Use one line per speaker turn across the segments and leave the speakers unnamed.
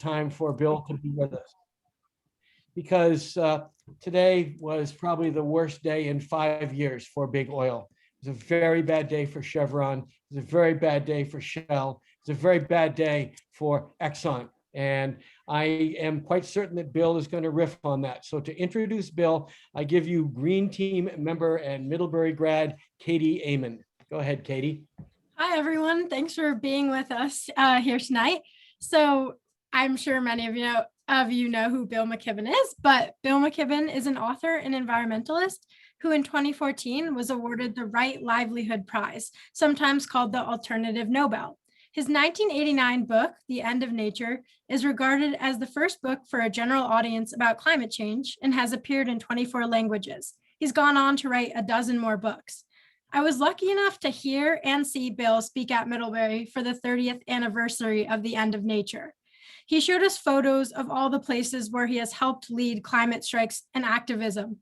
time for Bill to be with us. Because today was probably the worst day in 5 years for big oil. It was a very bad day for Chevron. It was a very bad day for Shell. It was a very bad day for Exxon. And I am quite certain that Bill is going to riff on that. So to introduce Bill, I give you Green Team member and Middlebury grad, Katie Amon. Go ahead, Katie.
Hi, everyone. Thanks for being with us here tonight. So I'm sure many of you know who Bill Mckibben is, but Bill Mckibben is an author and environmentalist who in 2014 was awarded the Right Livelihood Prize, sometimes called the Alternative Nobel. His 1989 book, The End of Nature, is regarded as the first book for a general audience about climate change and has appeared in 24 languages. He's gone on to write a dozen more books. I was lucky enough to hear and see Bill speak at Middlebury for the 30th anniversary of The End of Nature. He showed us photos of all the places where he has helped lead climate strikes and activism.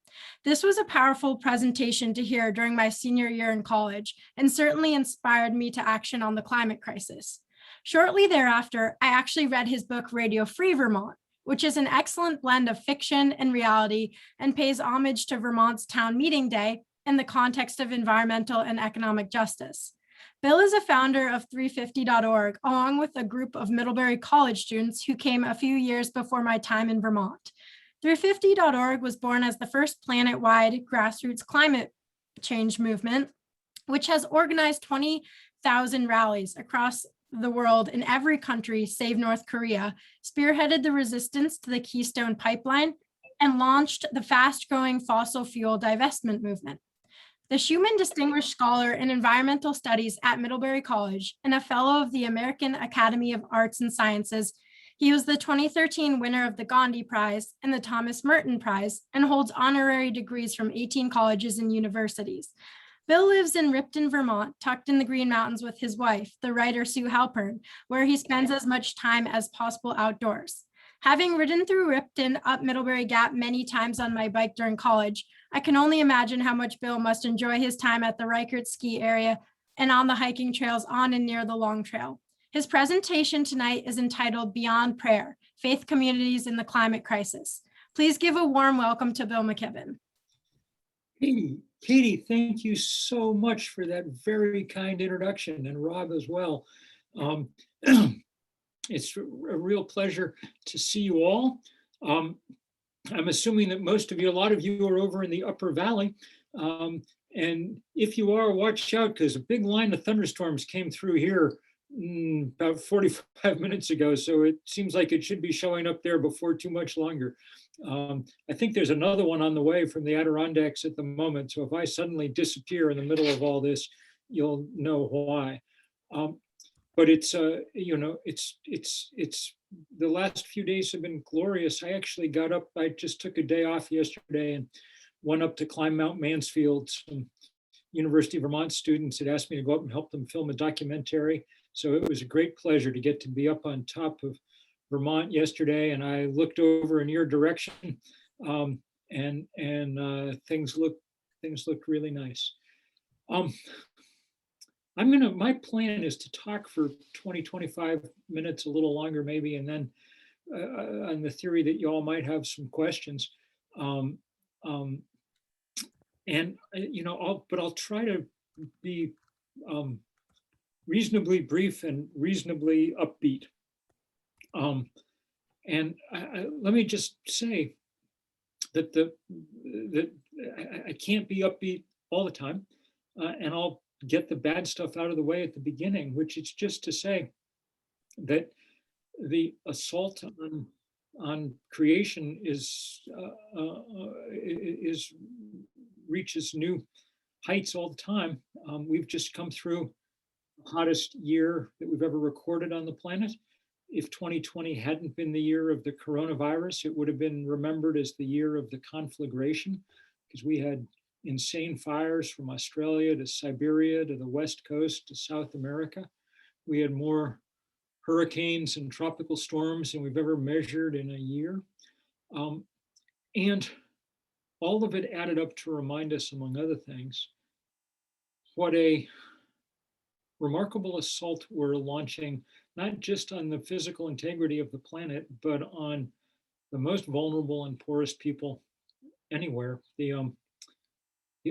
This was a powerful presentation to hear during my senior year in college and certainly inspired me to action on the climate crisis. Shortly thereafter, I actually read his book, Radio Free Vermont, which is an excellent blend of fiction and reality and pays homage to Vermont's town meeting day in the context of environmental and economic justice. Bill is a founder of 350.org, along with a group of Middlebury College students who came a few years before my time in Vermont. 350.org was born as the first planet-wide grassroots climate change movement, which has organized 20,000 rallies across the world in every country save North Korea, spearheaded the resistance to the Keystone Pipeline, and launched the fast-growing fossil fuel divestment movement. The Schumann Distinguished Scholar in Environmental Studies at Middlebury College and a Fellow of the American Academy of Arts and Sciences, he was the 2013 winner of the Gandhi Prize and the Thomas Merton Prize and holds honorary degrees from 18 colleges and universities. Bill lives in Ripton, Vermont, tucked in the Green Mountains with his wife, the writer Sue Halpern, where he spends as much time as possible outdoors. Having ridden through Ripton up Middlebury Gap many times on my bike during college, I can only imagine how much Bill must enjoy his time at the Reichert ski area and on the hiking trails on and near the Long Trail. His presentation tonight is entitled Beyond Prayer, Faith Communities in the Climate Crisis. Please give a warm welcome to Bill Mckibben.
Katie, thank you so much for that very kind introduction, and Rob as well. It's a real pleasure to see you all. I'm assuming that most of you, a lot of you are over in the Upper Valley. And if you are, watch out, because a big line of thunderstorms came through here about 45 minutes ago. So it seems like it should be showing up there before too much longer. I think there's another one on the way from the Adirondacks at the moment. So if I suddenly disappear in the middle of all this, you'll know why. But it's it's the last few days have been glorious. I actually got up, I just took a day off yesterday and went up to climb Mount Mansfield. Some University of Vermont students had asked me to go up and help them film a documentary. So it was a great pleasure to get to be up on top of Vermont yesterday. And I looked over in your direction and things looked really nice. My plan is to talk for 20, 25 minutes, a little longer maybe, and then on the theory that you all might have some questions. I'll try to be reasonably brief and reasonably upbeat. Let me just say that I can't be upbeat all the time, and I'll get the bad stuff out of the way at the beginning, which is just to say that the assault on creation reaches new heights all the time. We've just come through the hottest year that we've ever recorded on the planet. If 2020 hadn't been the year of the coronavirus, it would have been remembered as the year of the conflagration, because we had insane fires from Australia to Siberia to the West Coast to South America. We had more hurricanes and tropical storms than we've ever measured in a year. And all of it added up to remind us, among other things, what a remarkable assault we're launching not just on the physical integrity of the planet, but on the most vulnerable and poorest people anywhere. The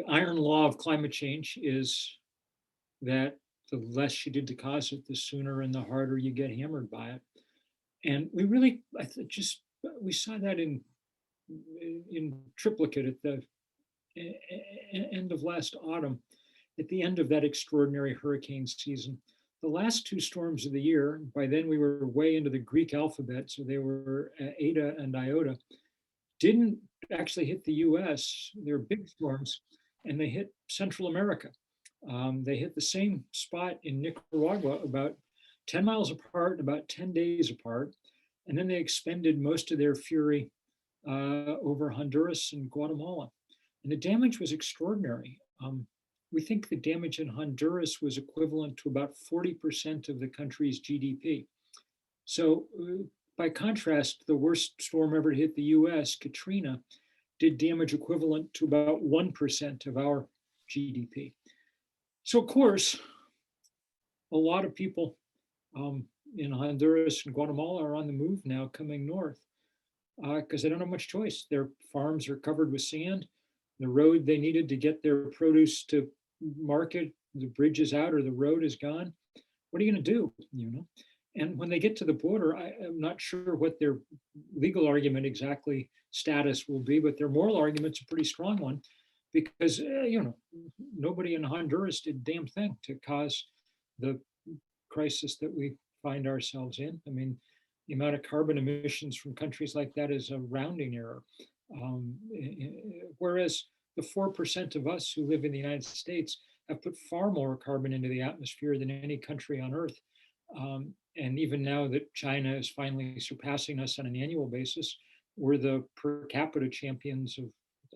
iron law of climate change is that the less you did to cause it, the sooner and the harder you get hammered by it. And we really, we saw that in triplicate at the end of last autumn, at the end of that extraordinary hurricane season. The last two storms of the year, by then we were way into the Greek alphabet, so they were Eta and Iota, didn't actually hit the US. They're big storms, and they hit Central America. They hit the same spot in Nicaragua, about 10 miles apart, about 10 days apart. And then they expended most of their fury over Honduras and Guatemala. And the damage was extraordinary. We think the damage in Honduras was equivalent to about 40% of the country's GDP. So by contrast, the worst storm ever to hit the US, Katrina, did damage equivalent to about 1% of our GDP. So of course, a lot of people in Honduras and Guatemala are on the move now, coming north, because they don't have much choice. Their farms are covered with sand. The road they needed to get their produce to market, the bridge is out or the road is gone. What are you going to do? And when they get to the border, I am not sure what their legal argument exactly status will be, but their moral argument's a pretty strong one, because nobody in Honduras did a damn thing to cause the crisis that we find ourselves in. I mean, the amount of carbon emissions from countries like that is a rounding error. Whereas the 4% of us who live in the United States have put far more carbon into the atmosphere than any country on Earth. And even now that China is finally surpassing us on an annual basis, we're the per capita champions of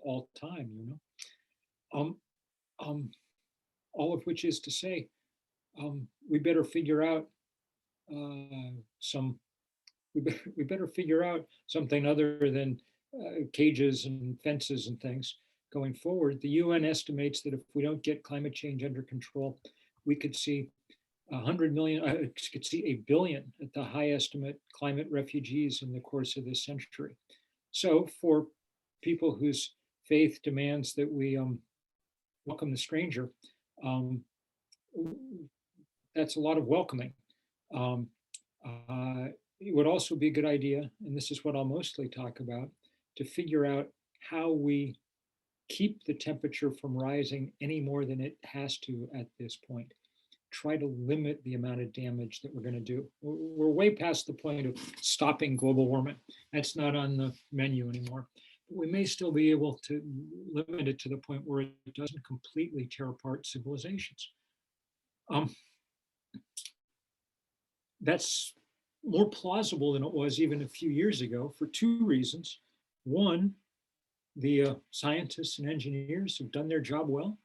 all time, all of which is to say, we better figure out we better figure out something other than cages and fences and things going forward. The UN estimates that if we don't get climate change under control, we could see 100 million, could see 1 billion at the high estimate climate refugees in the course of this century. So for people whose faith demands that we welcome the stranger, that's a lot of welcoming. It would also be a good idea, and this is what I'll mostly talk about, to figure out how we keep the temperature from rising any more than it has to at this point. Try to limit the amount of damage that we're going to do. We're way past the point of stopping global warming. That's not on the menu anymore. But we may still be able to limit it to the point where it doesn't completely tear apart civilizations. That's more plausible than it was even a few years ago for two reasons. One, the scientists and engineers have done their job well,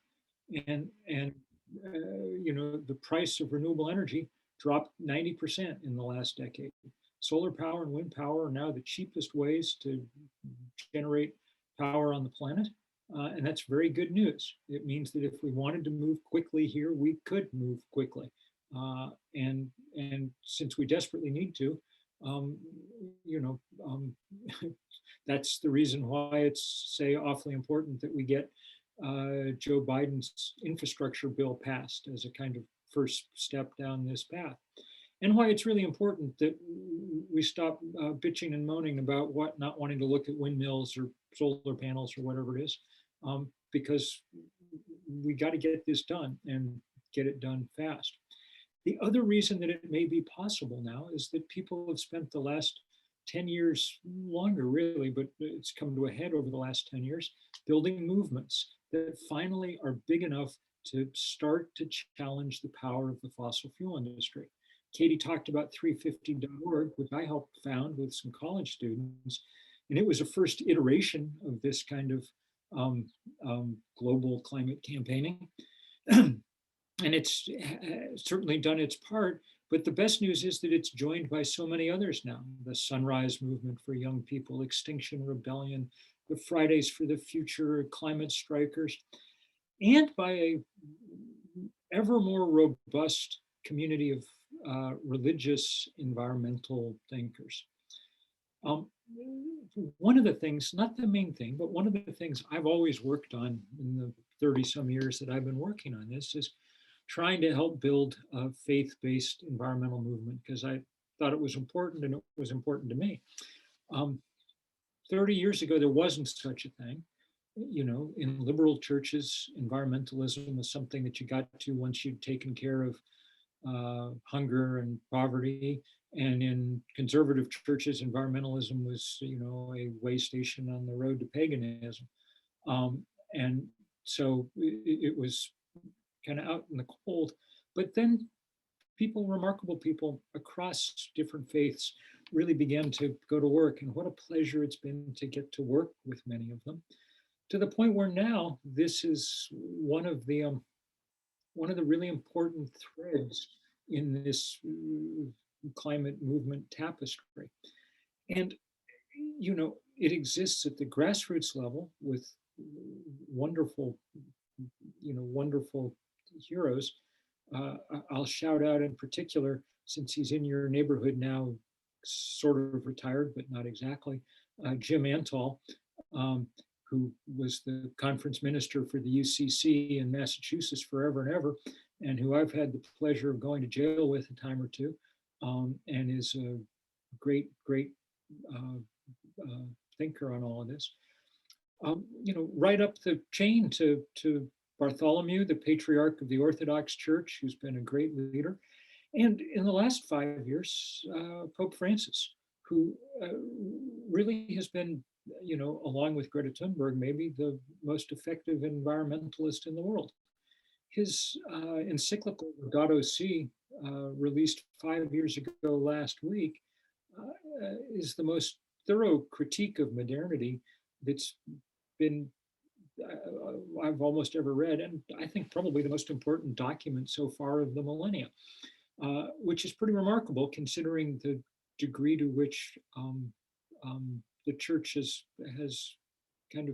and the price of renewable energy dropped 90% in the last decade. Solar power and wind power are now the cheapest ways to generate power on the planet, and that's very good news. It means that if we wanted to move quickly here, we could move quickly. And since we desperately need to, that's the reason why it's, say, awfully important that we get Joe Biden's infrastructure bill passed as a kind of first step down this path. And why it's really important that we stop bitching and moaning about not wanting to look at windmills or solar panels or whatever it is, because we got to get this done and get it done fast. The other reason that it may be possible now is that people have spent the last 10 years, longer really, but it's come to a head over the last 10 years, building movements that finally are big enough to start to challenge the power of the fossil fuel industry. Katie talked about 350.org, which I helped found with some college students, and it was a first iteration of this kind of global climate campaigning. And it's certainly done its part, but the best news is that it's joined by so many others now. The Sunrise Movement for Young People, Extinction Rebellion, the Fridays for the Future, climate strikers, and by a ever more robust community of religious environmental thinkers. One of the things, not the main thing, but one of the things I've always worked on in the 30 some years that I've been working on this is trying to help build a faith-based environmental movement, because I thought it was important and it was important to me. 30 years ago, there wasn't such a thing. You know, in liberal churches, environmentalism was something that you got to once you'd taken care of hunger and poverty. And in conservative churches, environmentalism was, you know, a way station on the road to paganism. And so it was kind of out in the cold. But then people, remarkable people across different faiths, really began to go to work. And what a pleasure it's been to get to work with many of them, to the point where now this is one of the really important threads in this climate movement tapestry. And, you know, it exists at the grassroots level with wonderful, you know, wonderful heroes. I'll shout out in particular, since he's in your neighborhood now, sort of retired, but not exactly, Jim Antal, who was the conference minister for the UCC in Massachusetts forever and ever, and who I've had the pleasure of going to jail with a time or two, and is a great, great thinker on all of this. You know, right up the chain to Bartholomew, the patriarch of the Orthodox Church, who's been a great leader. And in the last 5 years, Pope Francis, who really has been, you know, along with Greta Thunberg, maybe the most effective environmentalist in the world. His encyclical Laudato Si, released 5 years ago last week, is the most thorough critique of modernity that's been I've almost ever read, and I think probably the most important document so far of the millennia, which is pretty remarkable considering the degree to which the church has kind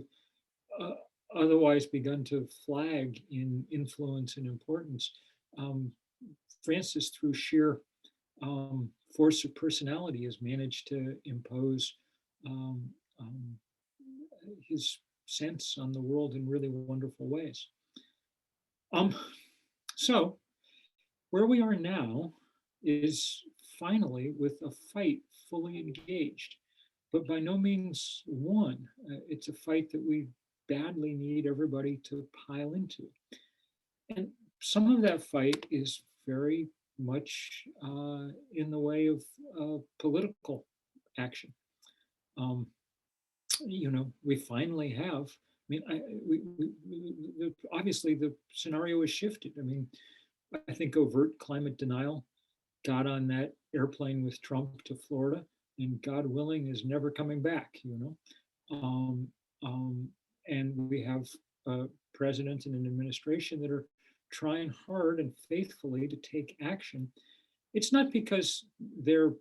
of otherwise begun to flag in influence and importance. Francis, through sheer force of personality, has managed to impose his sense on the world in really wonderful ways. So where we are now is finally with a fight fully engaged, but by no means won. It's a fight that we badly need everybody to pile into. And some of that fight is very much in the way of political action. You know, we finally have, I mean, obviously the scenario has shifted. I mean, I think overt climate denial got on that airplane with Trump to Florida, and God willing is never coming back, you know. And we have a president and an administration that are trying hard and faithfully to take action. It's not because they're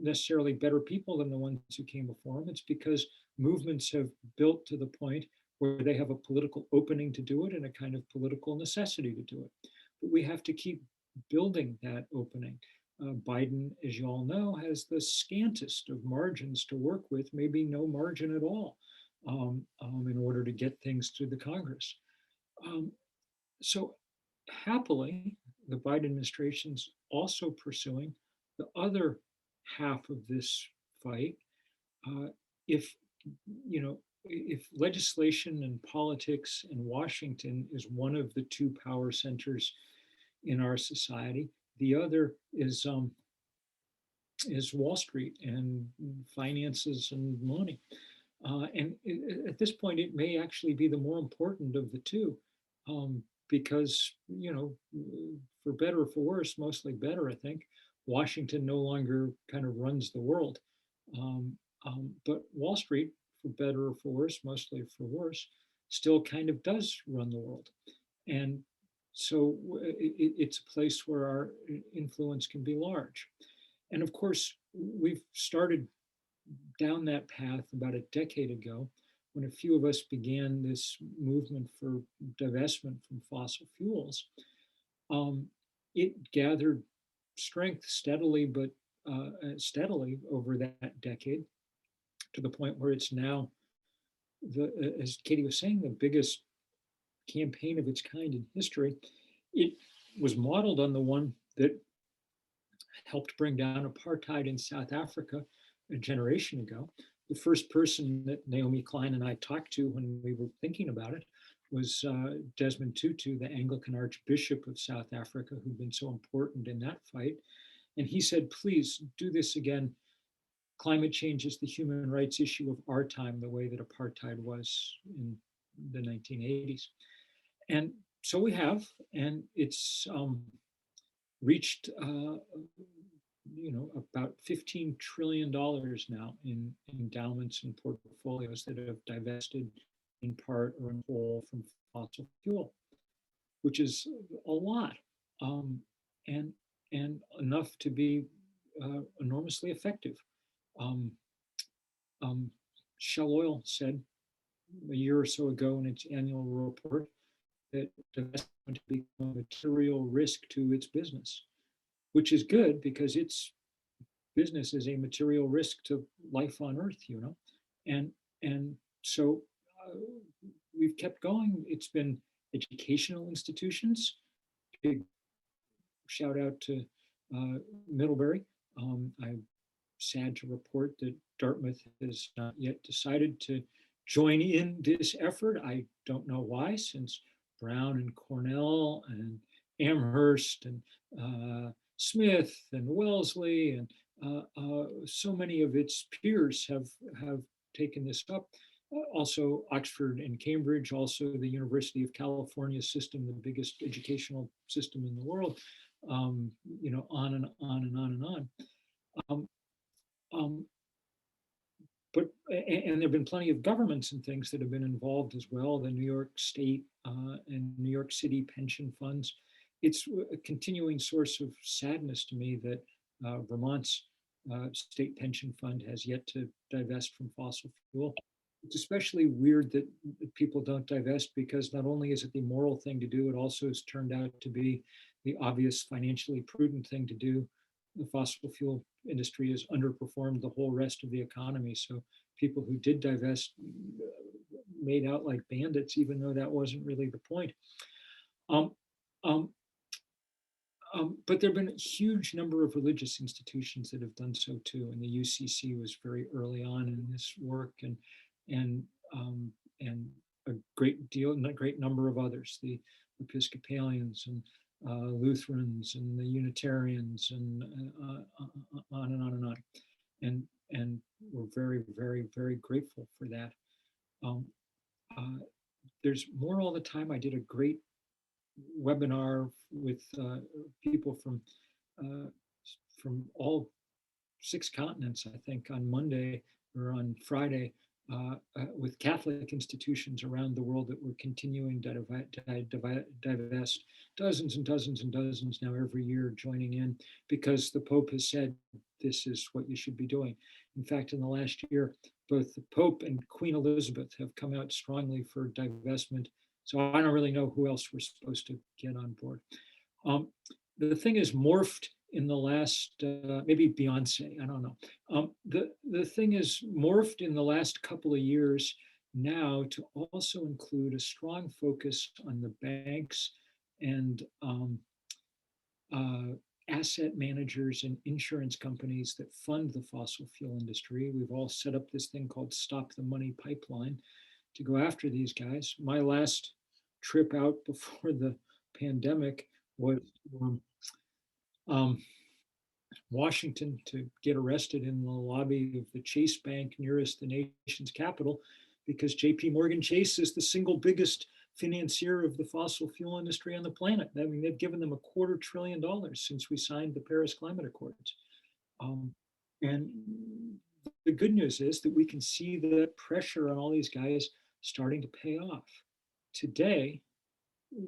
necessarily better people than the ones who came before them. It's because movements have built to the point where they have a political opening to do it and a kind of political necessity to do it. But we have to keep building that opening. Biden, as you all know, has the scantest of margins to work with, maybe no margin at all, in order to get things through the Congress. So happily, the Biden administration's also pursuing the other half of this fight. If, you know, if legislation and politics in Washington is one of the two power centers in our society, the other is Wall Street and finances and money. And at this point, it may actually be the more important of the two, because, you know, for better or for worse, mostly better, I think, Washington no longer kind of runs the world. But Wall Street, for better or for worse, mostly for worse, still kind of does run the world. And so it's a place where our influence can be large. And of course, we've started down that path about a decade ago when a few of us began this movement for divestment from fossil fuels. It gathered strength steadily, but steadily over that decade, to the point where it's now, as Katie was saying, the biggest campaign of its kind in history. It was modeled on the one that helped bring down apartheid in South Africa a generation ago. The first person that Naomi Klein and I talked to when we were thinking about it was Desmond Tutu, the Anglican Archbishop of South Africa, who'd been so important in that fight. And he said, please do this again. Climate change is the human rights issue of our time, the way that apartheid was in the 1980s. And so we have, and it's reached about $15 trillion now in endowments and portfolios that have divested in part or in whole from fossil fuel, which is a lot, and enough to be enormously effective. Shell Oil said a year or so ago in its annual report that divestment became a material risk to its business, which is good because its business is a material risk to life on Earth, and so we've kept going. It's been educational institutions. Big shout out to Middlebury. I'm sad to report that Dartmouth has not yet decided to join in this effort. I don't know why, since Brown and Cornell and Amherst and Smith and Wellesley and so many of its peers have taken this up. Also Oxford and Cambridge, also the University of California system, the biggest educational system in the world, on and on and on and on. And there have been plenty of governments and things that have been involved as well, the New York State and New York City pension funds. It's a continuing source of sadness to me that Vermont's state pension fund has yet to divest from fossil fuel. It's especially weird that people don't divest because not only is it the moral thing to do, it also has turned out to be the obvious financially prudent thing to do. The fossil fuel industry has underperformed the whole rest of the economy. So people who did divest made out like bandits, even though that wasn't really the point. But there have been a huge number of religious institutions that have done so too. And the UCC was very early on in this work, and a great number of others, the Episcopalians and Lutherans and the Unitarians and on and on and on. And we're very, very, very grateful for that. There's more all the time. I did a great webinar with people from all 6 continents, I think, on Monday or on Friday, with Catholic institutions around the world that were continuing to divest, dozens and dozens and dozens now every year joining in, because the Pope has said this is what you should be doing. In fact, in the last year, both the Pope and Queen Elizabeth have come out strongly for divestment. So I don't really know who else we're supposed to get on board. The thing is morphed in the last, maybe Beyonce, I don't know. The thing is morphed in the last couple of years now to also include a strong focus on the banks and asset managers and insurance companies that fund the fossil fuel industry. We've all set up this thing called Stop the Money Pipeline to go after these guys. My last trip out before the pandemic was Washington to get arrested in the lobby of the Chase Bank nearest the nation's capital, because JP Morgan Chase is the single biggest financier of the fossil fuel industry on the planet. I mean, they've given them $250 billion since we signed the Paris Climate Accords. And the good news is that we can see the pressure on all these guys starting to pay off. Today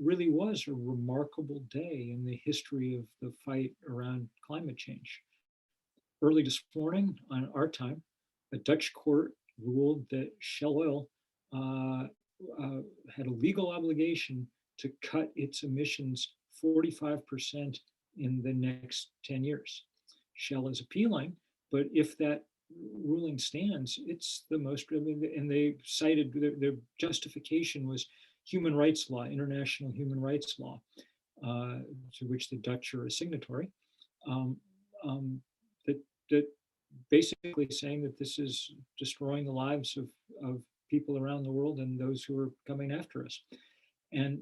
really was a remarkable day in the history of the fight around climate change. Early this morning on our time, a Dutch court ruled that Shell Oil had a legal obligation to cut its emissions 45% in the next 10 years. Shell is appealing, but if that ruling stands, it's the most, I mean, and they cited their justification was human rights law, international human rights law, to which the Dutch are a signatory, um, that, that basically saying that this is destroying the lives of people around the world and those who are coming after us. And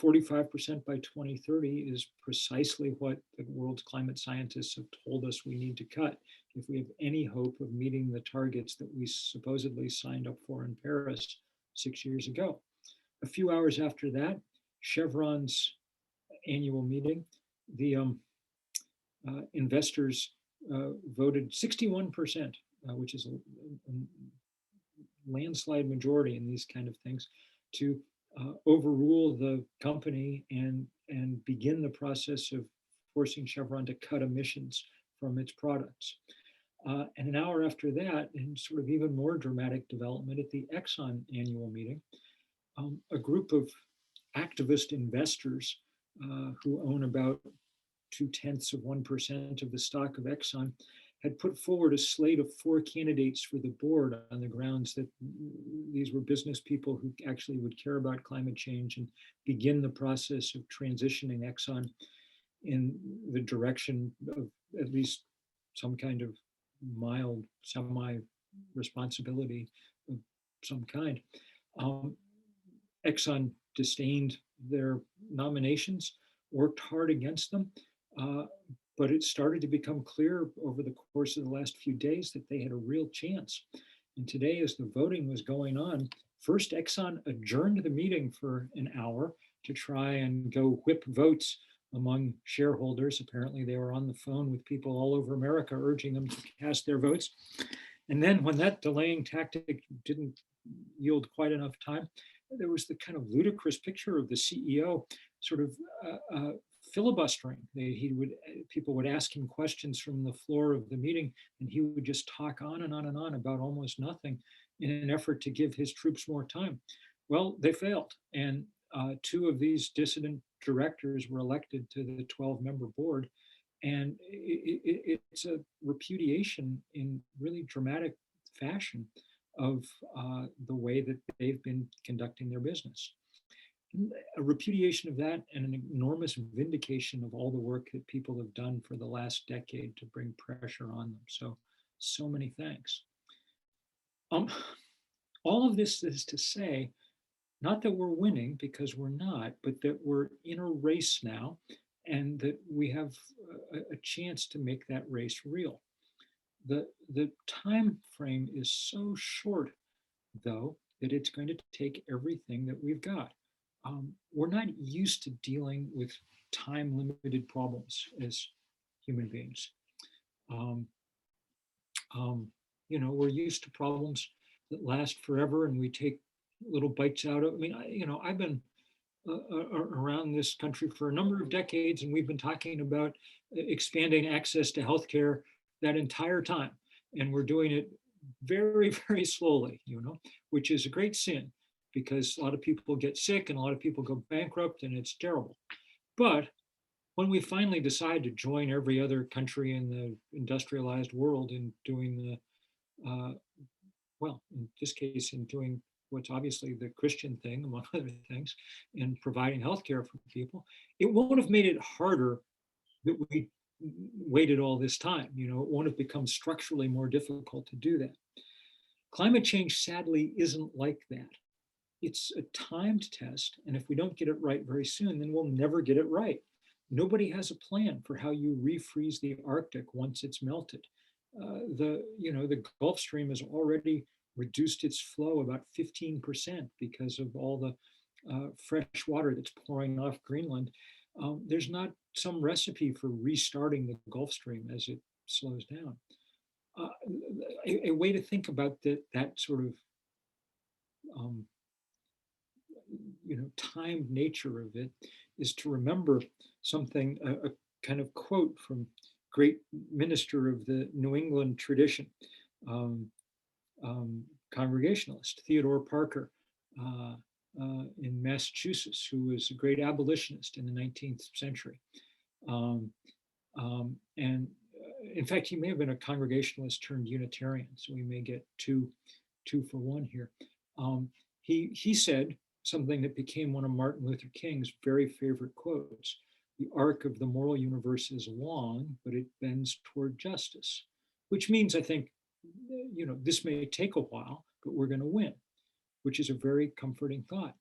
45% by 2030 is precisely what the world's climate scientists have told us we need to cut if we have any hope of meeting the targets that we supposedly signed up for in Paris 6 years ago. A few hours after that, Chevron's annual meeting, the investors voted 61%, which is a landslide majority in these kind of things, to overrule the company and begin the process of forcing Chevron to cut emissions from its products. And an hour after that, in sort of even more dramatic development at the Exxon annual meeting, a group of activist investors who own about 0.2% of the stock of Exxon had put forward a slate of 4 candidates for the board on the grounds that these were business people who actually would care about climate change and begin the process of transitioning Exxon in the direction of at least some kind of mild semi-responsibility of some kind. Exxon disdained their nominations, worked hard against them, but it started to become clear over the course of the last few days that they had a real chance. And today, as the voting was going on, first Exxon adjourned the meeting for an hour to try and go whip votes among shareholders. Apparently they were on the phone with people all over America urging them to cast their votes. And then when that delaying tactic didn't yield quite enough time, there was the kind of ludicrous picture of the CEO sort of filibustering. People would ask him questions from the floor of the meeting, and he would just talk on and on and on about almost nothing in an effort to give his troops more time. Well, they failed, and 2 of these dissident directors were elected to the 12-member board, and it's a repudiation in really dramatic fashion of the way that they've been conducting their business. A repudiation of that and an enormous vindication of all the work that people have done for the last decade to bring pressure on them. So many thanks. All of this is to say, not that we're winning, because we're not, but that we're in a race now and that we have a chance to make that race real. The time frame is so short, though, that it's going to take everything that we've got. We're not used to dealing with time-limited problems as human beings. We're used to problems that last forever, and we take little bites out of. I mean, I've been around this country for a number of decades, and we've been talking about expanding access to healthcare that entire time, and we're doing it very, very slowly, which is a great sin, because a lot of people get sick and a lot of people go bankrupt, and it's terrible. But when we finally decide to join every other country in the industrialized world in doing in this case, in doing what's obviously the Christian thing, among other things, in providing healthcare for people, it won't have made it harder that we waited all this time. It won't have become structurally more difficult to do that. Climate change, sadly, isn't like that. It's a timed test, and if we don't get it right very soon, then we'll never get it right. Nobody has a plan for how you refreeze the Arctic once it's melted. The Gulf Stream has already reduced its flow about 15% because of all the fresh water that's pouring off Greenland. There's not some recipe for restarting the Gulf Stream as it slows down. A way to think about that sort of timed nature of it is to remember something, a kind of quote from great minister of the New England tradition, Congregationalist Theodore Parker in Massachusetts, who was a great abolitionist in the 19th century. Um, and in fact, he may have been a Congregationalist turned Unitarian, so we may get two for one here. He said something that became one of Martin Luther King's very favorite quotes: "The arc of the moral universe is long, but it bends toward justice," which means, I think, this may take a while, but we're going to win, which is a very comforting thought.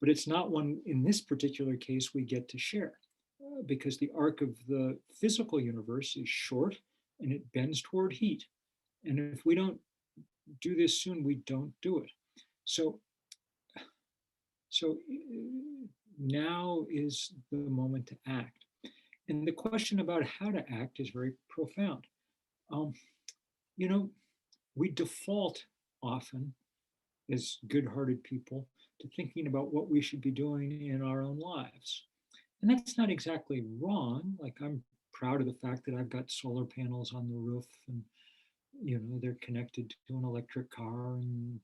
But it's not one in this particular case we get to share, because the arc of the physical universe is short and it bends toward heat. And if we don't do this soon, we don't do it. So now is the moment to act. And the question about how to act is very profound. We default often as good-hearted people to thinking about what we should be doing in our own lives. And that's not exactly wrong. Like, I'm proud of the fact that I've got solar panels on the roof, and they're connected to an electric car, and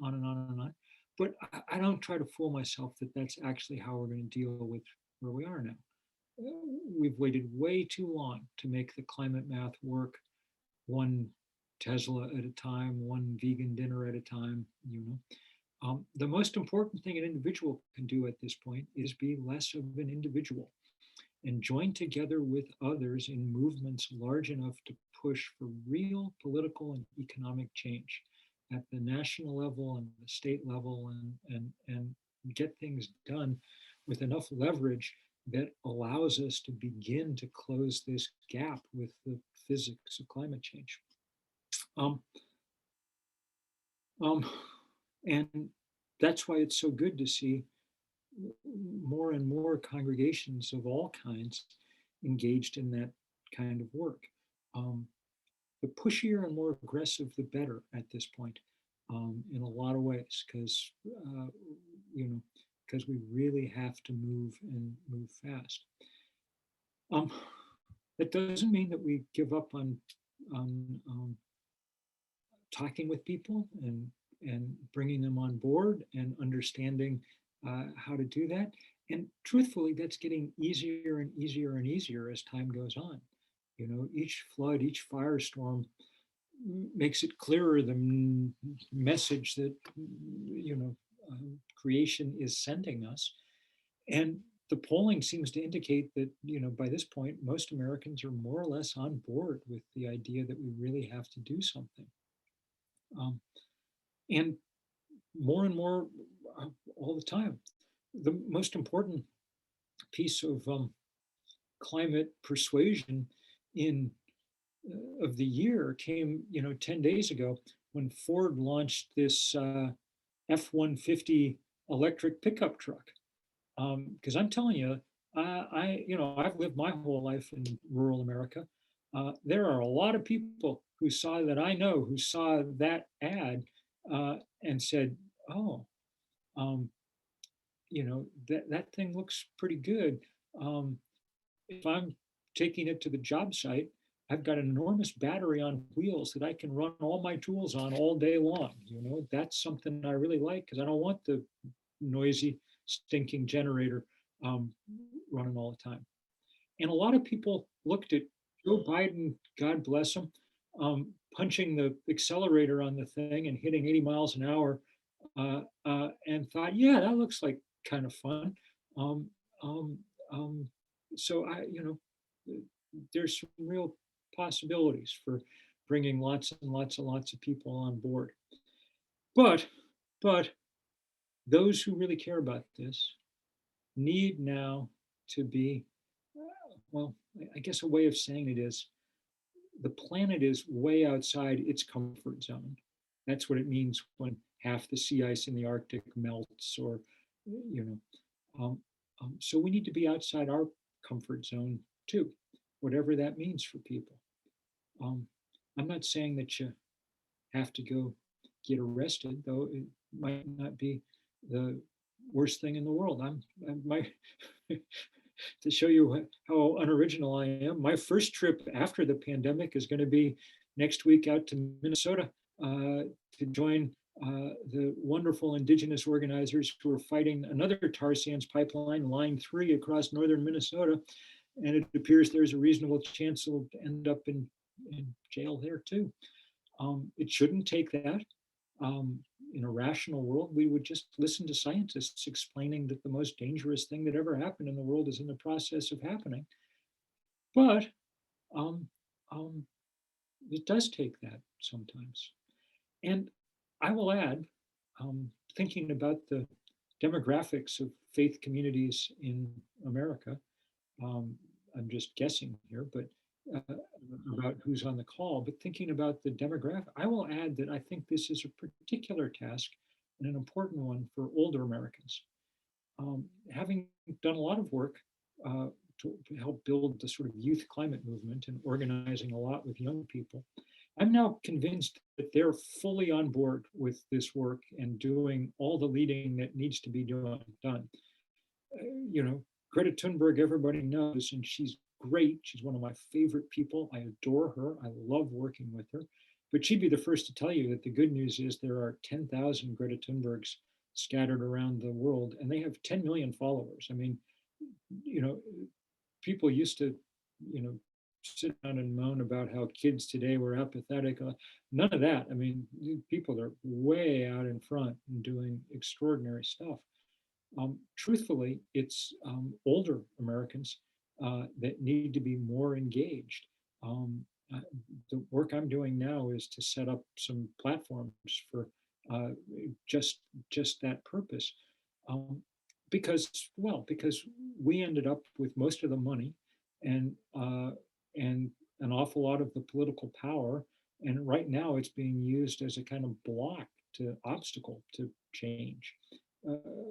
on and on and on. But I don't try to fool myself that that's actually how we're going to deal with where we are now. We've waited way too long to make the climate math work, one Tesla at a time, one vegan dinner at a time. The most important thing an individual can do at this point is be less of an individual and join together with others in movements large enough to push for real political and economic change at the national level and the state level, and get things done with enough leverage that allows us to begin to close this gap with the physics of climate change. And that's why it's so good to see more and more congregations of all kinds engaged in that kind of work. The pushier and more aggressive, the better at this point, in a lot of ways, because we really have to move and move fast. That doesn't mean that we give up on talking with people and bringing them on board and understanding how to do that. And truthfully, that's getting easier and easier and easier as time goes on. Each flood, each firestorm makes it clearer the message that creation is sending us. And the polling seems to indicate that by this point, most Americans are more or less on board with the idea that we really have to do something. And more all the time. The most important piece of climate persuasion of the year came 10 days ago, when Ford launched this F-150 electric pickup truck. Because I'm telling you, I've lived my whole life in rural America. There are a lot of people who saw that ad and said, "Oh, that thing looks pretty good. If I'm taking it to the job site, I've got an enormous battery on wheels that I can run all my tools on all day long. That's something I really like, because I don't want the noisy, stinking generator running all the time." And a lot of people looked at Joe Biden, God bless him, punching the accelerator on the thing and hitting 80 miles an hour, and thought, yeah, that looks like kind of fun. So there's some real possibilities for bringing lots and lots and lots of people on board. But those who really care about this need now to be, well, I guess a way of saying it is, the planet is way outside its comfort zone. That's what it means when half the sea ice in the Arctic melts, or so we need to be outside our comfort zone too, whatever that means for people. I'm not saying that you have to go get arrested, though it might not be the worst thing in the world. To show you how unoriginal I am, my first trip after the pandemic is going to be next week out to Minnesota to join the wonderful indigenous organizers who are fighting another tar sands pipeline, Line 3, across northern Minnesota. And it appears there's a reasonable chance it'll end up in jail there too. It shouldn't take that. In a rational world, we would just listen to scientists explaining that the most dangerous thing that ever happened in the world is in the process of happening. But um, um, it does take that sometimes. And I will add, thinking about the demographics of faith communities in America, um, I'm just guessing here, but uh, about who's on the call, but thinking about the demographic, I will add that I think this is a particular task and an important one for older Americans. Having done a lot of work uh, to help build the sort of youth climate movement and organizing a lot with young people, I'm now convinced that they're fully on board with this work and doing all the leading that needs to be done. You know, Greta Thunberg, everybody knows, and she's great. She's one of my favorite people. I adore her. I love working with her. But she'd be the first to tell you that the good news is there are 10,000 Greta Thunbergs scattered around the world, and they have 10 million followers. I mean, you know, people used to, you know, sit down and moan about how kids today were apathetic. None of that. I mean, people are way out in front and doing extraordinary stuff. Truthfully, it's older Americans that need to be more engaged. Um, uh, the work I'm doing now is to set up some platforms for uh, just that purpose, um, because because we ended up with most of the money and and an awful lot of the political power, and right now it's being used as a kind of block to obstacle to change.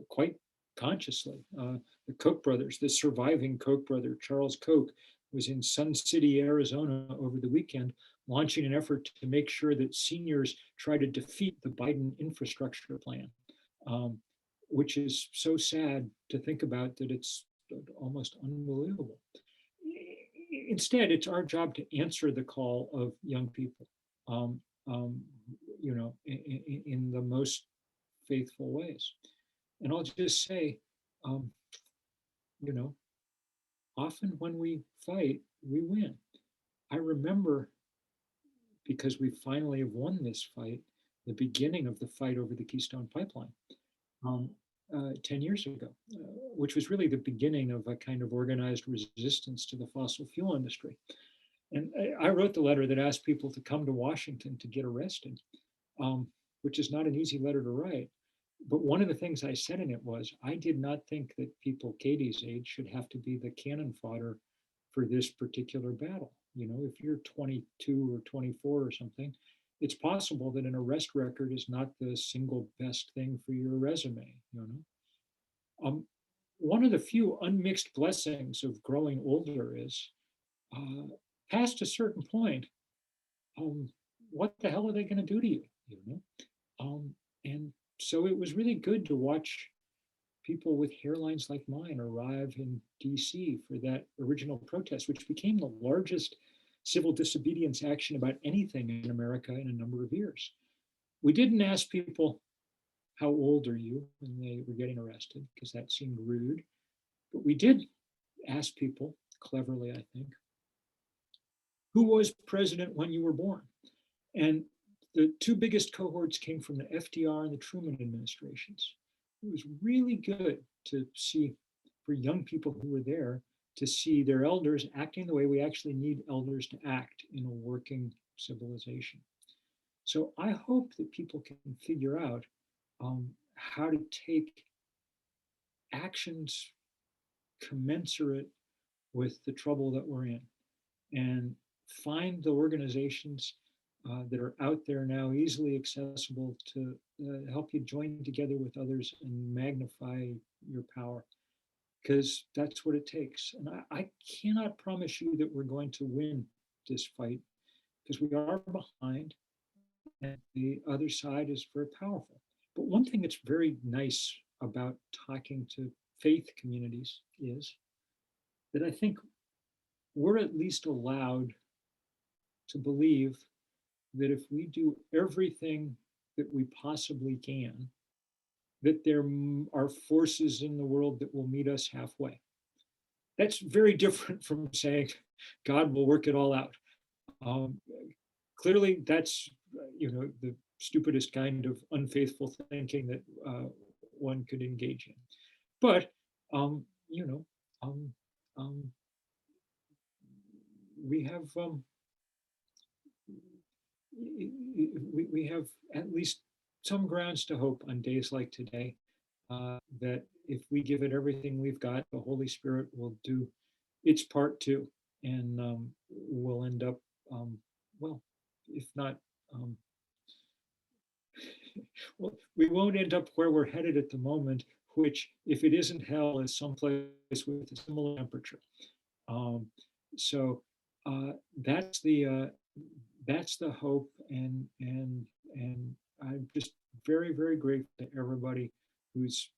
Quite consciously. The Koch brothers, the surviving Koch brother, Charles Koch, was in Sun City, Arizona over the weekend, launching an effort to make sure that seniors try to defeat the Biden infrastructure plan, um, which is so sad to think about that it's almost unbelievable. Instead, it's our job to answer the call of young people, um, um, you know, in the most faithful ways. And I'll just say, um, you know, often when we fight, we win. I remember, because we finally have won this fight, the beginning of the fight over the Keystone Pipeline um, 10 years ago, which was really the beginning of a kind of organized resistance to the fossil fuel industry. And I wrote the letter that asked people to come to Washington to get arrested, which is not an easy letter to write. But one of the things I said in it was, I did not think that people Katie's age should have to be the cannon fodder for this particular battle. You know, if you're 22 or 24 or something, it's possible that an arrest record is not the single best thing for your resume, you know. One of the few unmixed blessings of growing older is, past a certain point, what the hell are they going to do to you? You know, and so it was really good to watch people with hairlines like mine arrive in DC for that original protest, which became the largest civil disobedience action about anything in America in a number of years. We didn't ask people, how old are you, when they were getting arrested, because that seemed rude. But we did ask people, cleverly, I think, who was president when you were born? And the two biggest cohorts came from the FDR and the Truman administrations. It was really good to see, for young people who were there, to see their elders acting the way we actually need elders to act in a working civilization. So I hope that people can figure out how to take actions commensurate with the trouble that we're in, and find the organizations that are out there now, easily accessible, to help you join together with others and magnify your power, because that's what it takes. And I cannot promise you that we're going to win this fight, because we are behind and the other side is very powerful. But one thing that's very nice about talking to faith communities is that I think we're at least allowed to believe that if we do everything that we possibly can, that there are forces in the world that will meet us halfway. That's very different from saying God will work it all out. Um, Clearly, that's the stupidest kind of unfaithful thinking that one could engage in. But um, you know, um, um, we have we have at least some grounds to hope on days like today that if we give it everything we've got, the Holy Spirit will do its part too, and we'll end up well, if not. Um, well, we won't end up where we're headed at the moment, which, if it isn't hell, is someplace with a similar temperature. Um, so uh, that's the hope, and I'm just very, very grateful to everybody who's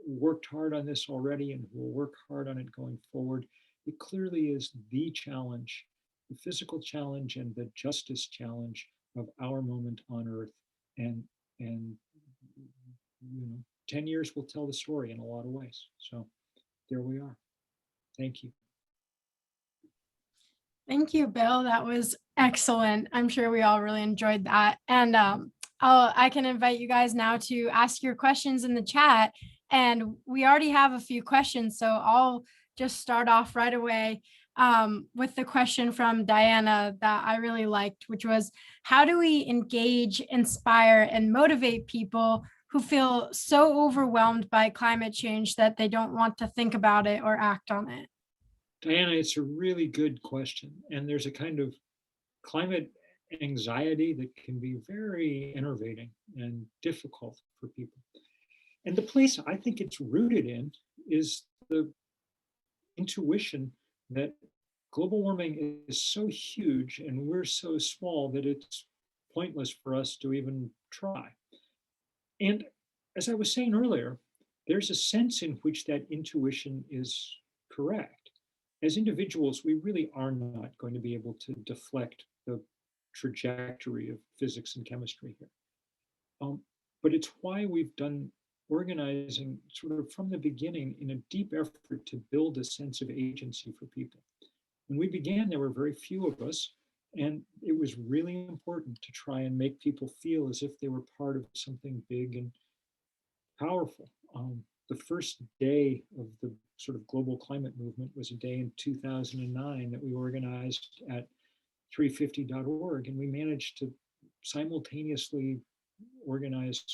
worked hard on this already and who will work hard on it going forward. It clearly is the challenge, the physical challenge and the justice challenge of our moment on Earth. And 10 years will tell the story in a lot of ways. So there we are. Thank you.
Thank you, Bill. That was excellent. I'm sure we all really enjoyed that. And I can invite you guys now to ask your questions in the chat. And we already have a few questions, so I'll just start off right away with the question from Diana that I really liked, which was, how do we engage, inspire, and motivate people who feel so overwhelmed by climate change that they don't want to think about it or act on it?
Diana, it's a really good question. And there's a kind of climate anxiety that can be very enervating and difficult for people. And the place I think it's rooted in is the intuition that global warming is so huge and we're so small that it's pointless for us to even try. And as I was saying earlier, there's a sense in which that intuition is correct. As individuals, we really are not going to be able to deflect the trajectory of physics and chemistry here. But it's why we've done organizing sort of from the beginning in a deep effort to build a sense of agency for people. When we began, there were very few of us, and it was really important to try and make people feel as if they were part of something big and powerful. The first day of the sort of global climate movement was a day in 2009 that we organized at 350.org, and we managed to simultaneously organize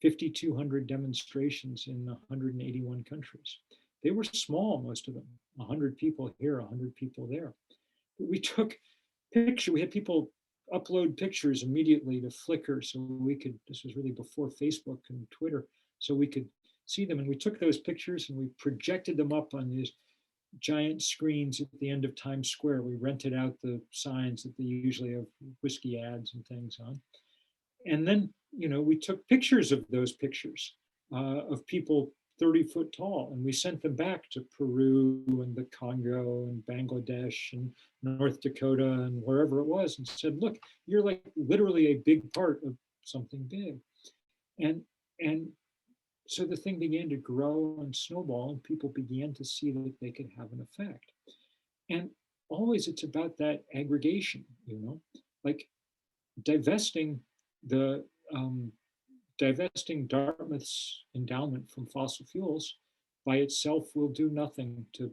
5,200 demonstrations in 181 countries. They were small, most of them, 100 people here, 100 people there. But we took pictures, we had people upload pictures immediately to Flickr so we could, this was really before Facebook and Twitter, so we could see them. And we took those pictures and we projected them up on these giant screens at the end of Times Square. We rented out the signs that they usually have whiskey ads and things on. And then, we took pictures of those pictures of people 30 foot tall, and we sent them back to Peru and the Congo and Bangladesh and North Dakota and wherever it was, and said, look, you're like literally a big part of something big. And so the thing began to grow and snowball, and people began to see that they could have an effect. And always it's about that aggregation, like divesting Dartmouth's endowment from fossil fuels by itself will do nothing to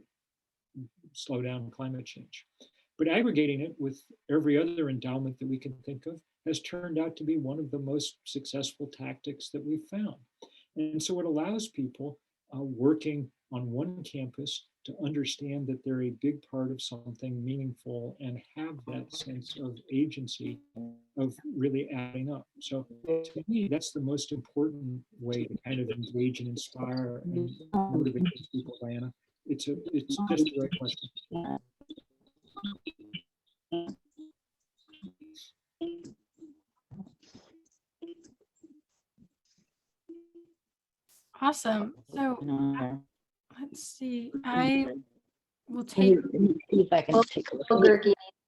slow down climate change. But aggregating it with every other endowment that we can think of has turned out to be one of the most successful tactics that we've found. And so it allows people working on one campus to understand that they're a big part of something meaningful and have that sense of agency of really adding up. So to me, that's the most important way to kind of engage and inspire and motivate people, Diana. It's just the right question.
Awesome. So let's see. I will take.
See if I can take a look.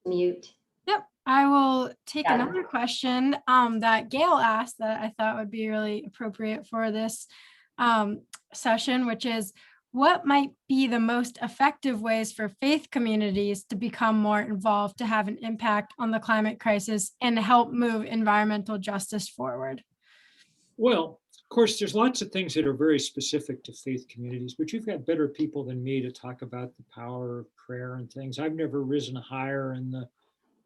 Mute.
Yep. I will take
Got it.
another question that Gail asked that I thought would be really appropriate for this session, which is, what might be the most effective ways for faith communities to become more involved to have an impact on the climate crisis and help move environmental justice forward?
Well, of course, there's lots of things that are very specific to faith communities, but you've got better people than me to talk about the power of prayer and things. I've never risen higher in the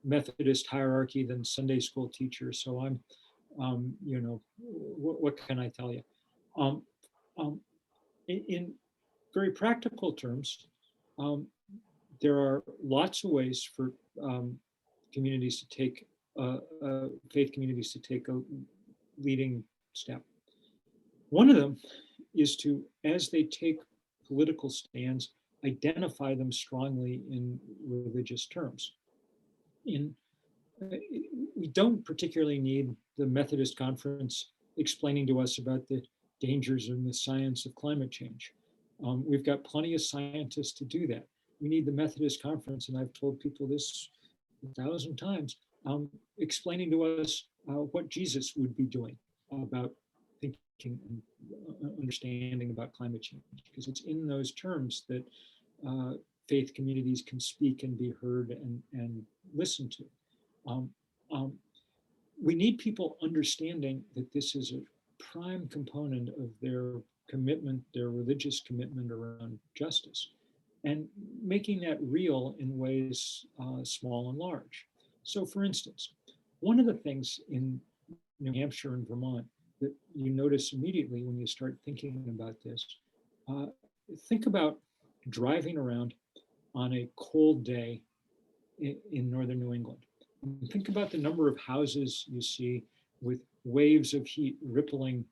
Methodist hierarchy than Sunday school teacher, so I'm, what can I tell you? Um, um, in very practical terms, um, there are lots of ways for communities to take faith communities to take a leading step. One of them is to, as they take political stands, identify them strongly in religious terms. We don't particularly need the Methodist Conference explaining to us about the dangers and the science of climate change. We've got plenty of scientists to do that. We need the Methodist Conference, and I've told people this 1,000 times, explaining to us what Jesus would be doing about thinking and understanding about climate change, because it's in those terms that faith communities can speak and be heard and listened to. We need people understanding that this is a prime component of their commitment, their religious commitment around justice, and making that real in ways small and large. So for instance, one of the things in New Hampshire and Vermont that you notice immediately when you start thinking about this, think about driving around on a cold day in northern New England. Think about the number of houses you see with waves of heat rippling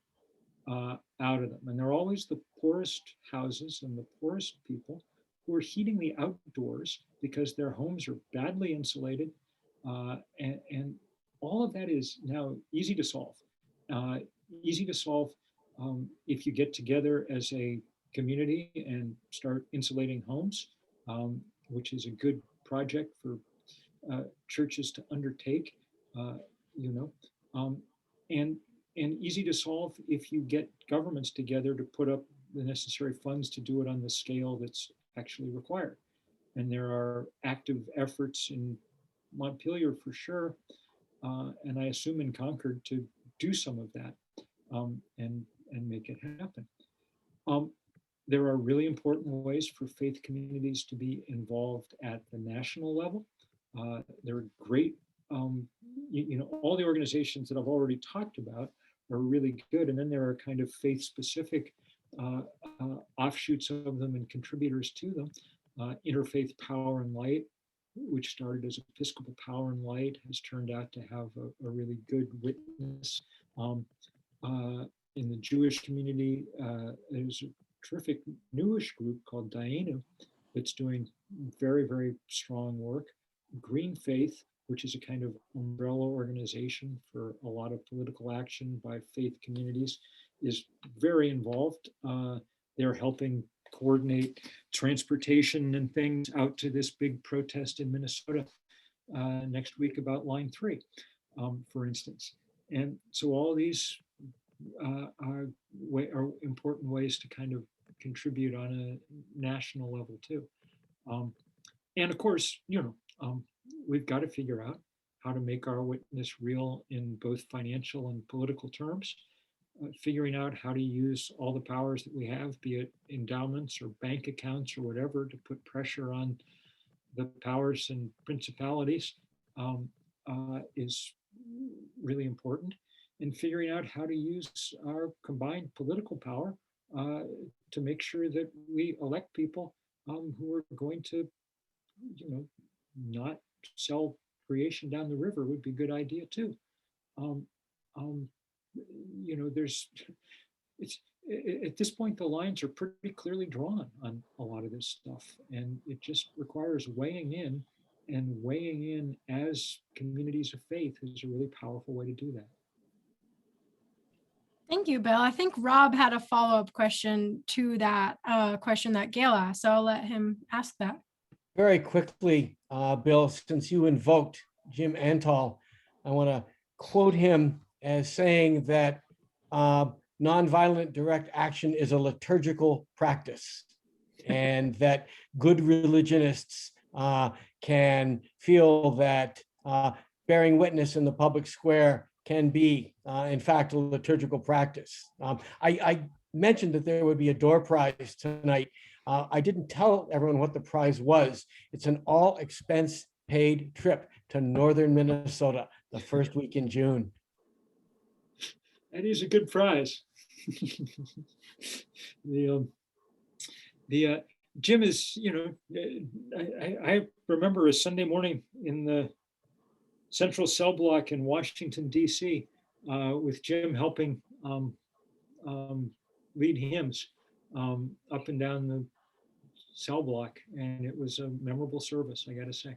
out of them. And they're always the poorest houses and the poorest people who are heating the outdoors because their homes are badly insulated. And all of that is now easy to solve. If you get together as a community and start insulating homes, which is a good project for churches to undertake, and easy to solve if you get governments together to put up the necessary funds to do it on the scale that's actually required. And there are active efforts in Montpelier for sure, and I assume in Concord to do some of that and make it happen. There are really important ways for faith communities to be involved at the national level. There are great, all the organizations that I've already talked about are really good. And then there are kind of faith-specific offshoots of them and contributors to them. Interfaith Power and Light, which started as Episcopal Power and Light, has turned out to have a really good witness. In the Jewish community, there's a terrific newish group called Dayenu that's doing very, very strong work. Green Faith, which is a kind of umbrella organization for a lot of political action by faith communities, is very involved. They're helping coordinate transportation and things out to this big protest in Minnesota next week about Line 3, for instance. And so all these are important ways to kind of contribute on a national level too. And of course, we've got to figure out how to make our witness real in both financial and political terms, figuring out how to use all the powers that we have, be it endowments or bank accounts or whatever, to put pressure on the powers and principalities is really important. And figuring out how to use our combined political power to make sure that we elect people who are going to, not sell creation down the river would be a good idea too. At this point, the lines are pretty clearly drawn on a lot of this stuff, and it just requires weighing in, and weighing in as communities of faith is a really powerful way to do that.
Thank you, Bill. I think Rob had a follow-up question to that question that Gail asked, so I'll let him ask that.
Very quickly, Bill, since you invoked Jim Antal, I want to quote him as saying that nonviolent direct action is a liturgical practice. and that good religionists can feel that bearing witness in the public square can be, in fact, a liturgical practice. I mentioned that there would be a door prize tonight. I didn't tell everyone what the prize was. It's an all expense paid trip to northern Minnesota the first week in June.
That is a good prize. The Jim is, I remember a Sunday morning in the central cell block in Washington, D.C., with Jim helping lead hymns up and down the cell block. And it was a memorable service, I got to say.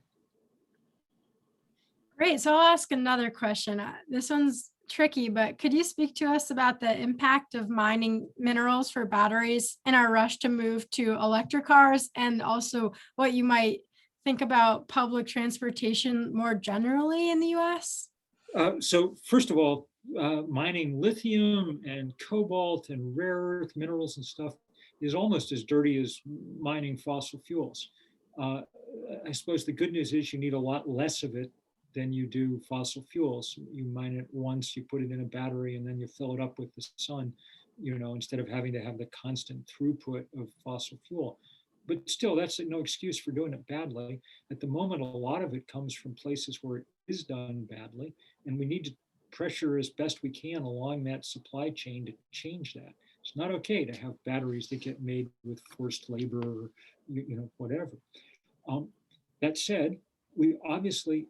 Great. So I'll ask another question. This one's tricky, but could you speak to us about the impact of mining minerals for batteries in our rush to move to electric cars, and also what you might think about public transportation more generally in the US?
So first of all, mining lithium and cobalt and rare earth minerals and stuff is almost as dirty as mining fossil fuels. I suppose the good news is you need a lot less of it than you do fossil fuels. You mine it once, you put it in a battery, and then you fill it up with the sun, instead of having to have the constant throughput of fossil fuel. But still, that's no excuse for doing it badly. At the moment, a lot of it comes from places where it is done badly, and we need to pressure as best we can along that supply chain to change that. It's not okay to have batteries that get made with forced labor or whatever. That said, we obviously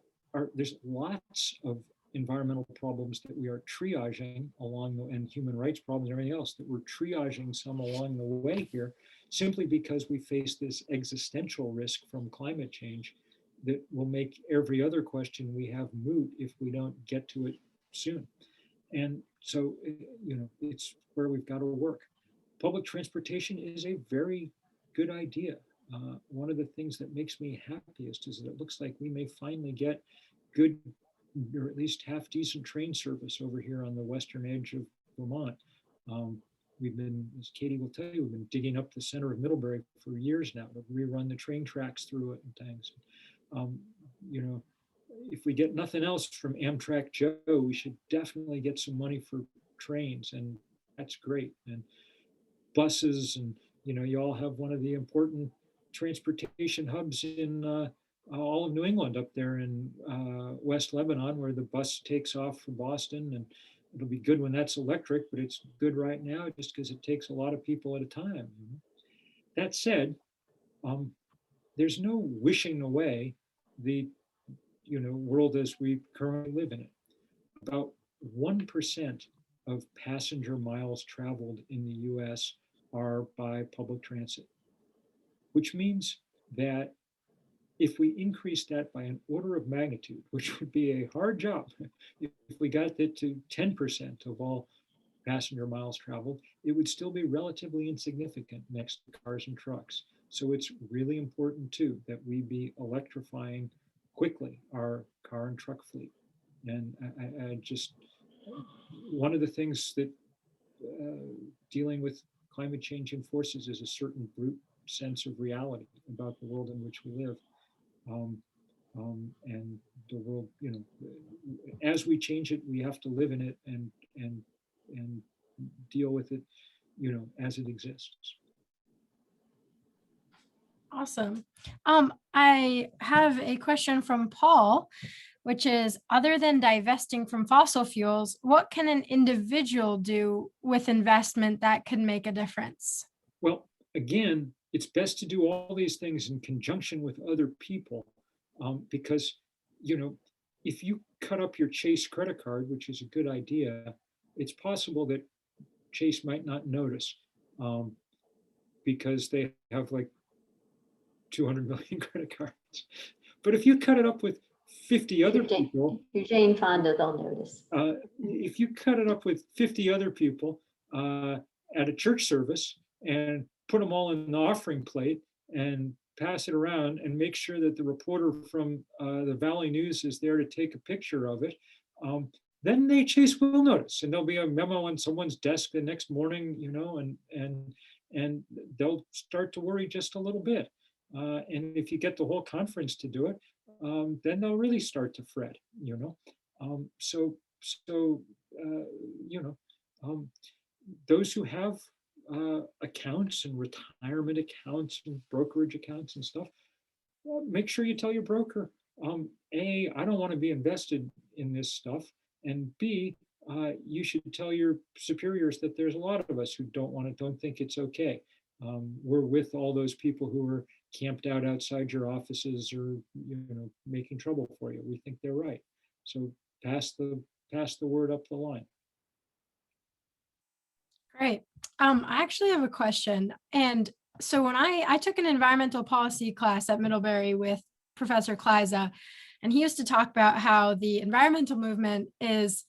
there's lots of environmental problems that we are triaging and human rights problems and everything else that we're triaging some along the way here, simply because we face this existential risk from climate change that will make every other question we have moot if we don't get to it soon. And so, it's where we've got to work. Public transportation is a very good idea. One of the things that makes me happiest is that it looks like we may finally get good, or at least half decent train service over here on the western edge of Vermont. We've been, as Katie will tell you, we've been digging up the center of Middlebury for years now to rerun the train tracks through it and things. If we get nothing else from Amtrak Joe, we should definitely get some money for trains, and that's great. And buses, and you all have one of the important transportation hubs in all of New England up there in West Lebanon, where the bus takes off from Boston, and it'll be good when that's electric, but it's good right now just because it takes a lot of people at a time. That said, there's no wishing away the world as we currently live in it. About 1% of passenger miles traveled in the US are by public transit, which means that if we increase that by an order of magnitude, which would be a hard job, if we got it to 10% of all passenger miles traveled, it would still be relatively insignificant next to cars and trucks. So it's really important too that we be electrifying quickly our car and truck fleet. And I just, one of the things that dealing with climate change enforces is a certain brute sense of reality about the world in which we live. And the world, as we change it, we have to live in it and deal with it, as it exists.
Awesome. I have a question from Paul, which is, other than divesting from fossil fuels, what can an individual do with investment that could make a difference?
Well, again, it's best to do all these things in conjunction with other people, because, if you cut up your Chase credit card, which is a good idea, it's possible that Chase might not notice, because they have like 200 million credit cards. But if you cut it up with 50 other people,
Your Jane Fonda, they'll notice.
if you cut it up with 50 other people at a church service and put them all in the offering plate and pass it around and make sure that the reporter from the Valley News is there to take a picture of it, then Chase will notice, and there'll be a memo on someone's desk the next morning, and they'll start to worry just a little bit. And if you get the whole conference to do it, then they'll really start to fret, you know. So you know, those who have accounts and retirement accounts and brokerage accounts and stuff, well, make sure you tell your broker, A, I don't want to be invested in this stuff, and B, you should tell your superiors that there's a lot of us who don't think it's okay. We're with all those people who are camped out outside your offices or, you know, making trouble for you. We think they're right. So pass the word up the line.
Great. I actually have a question. And so when I took an environmental policy class at Middlebury with Professor Kleiza, and he used to talk about how the environmental movement is,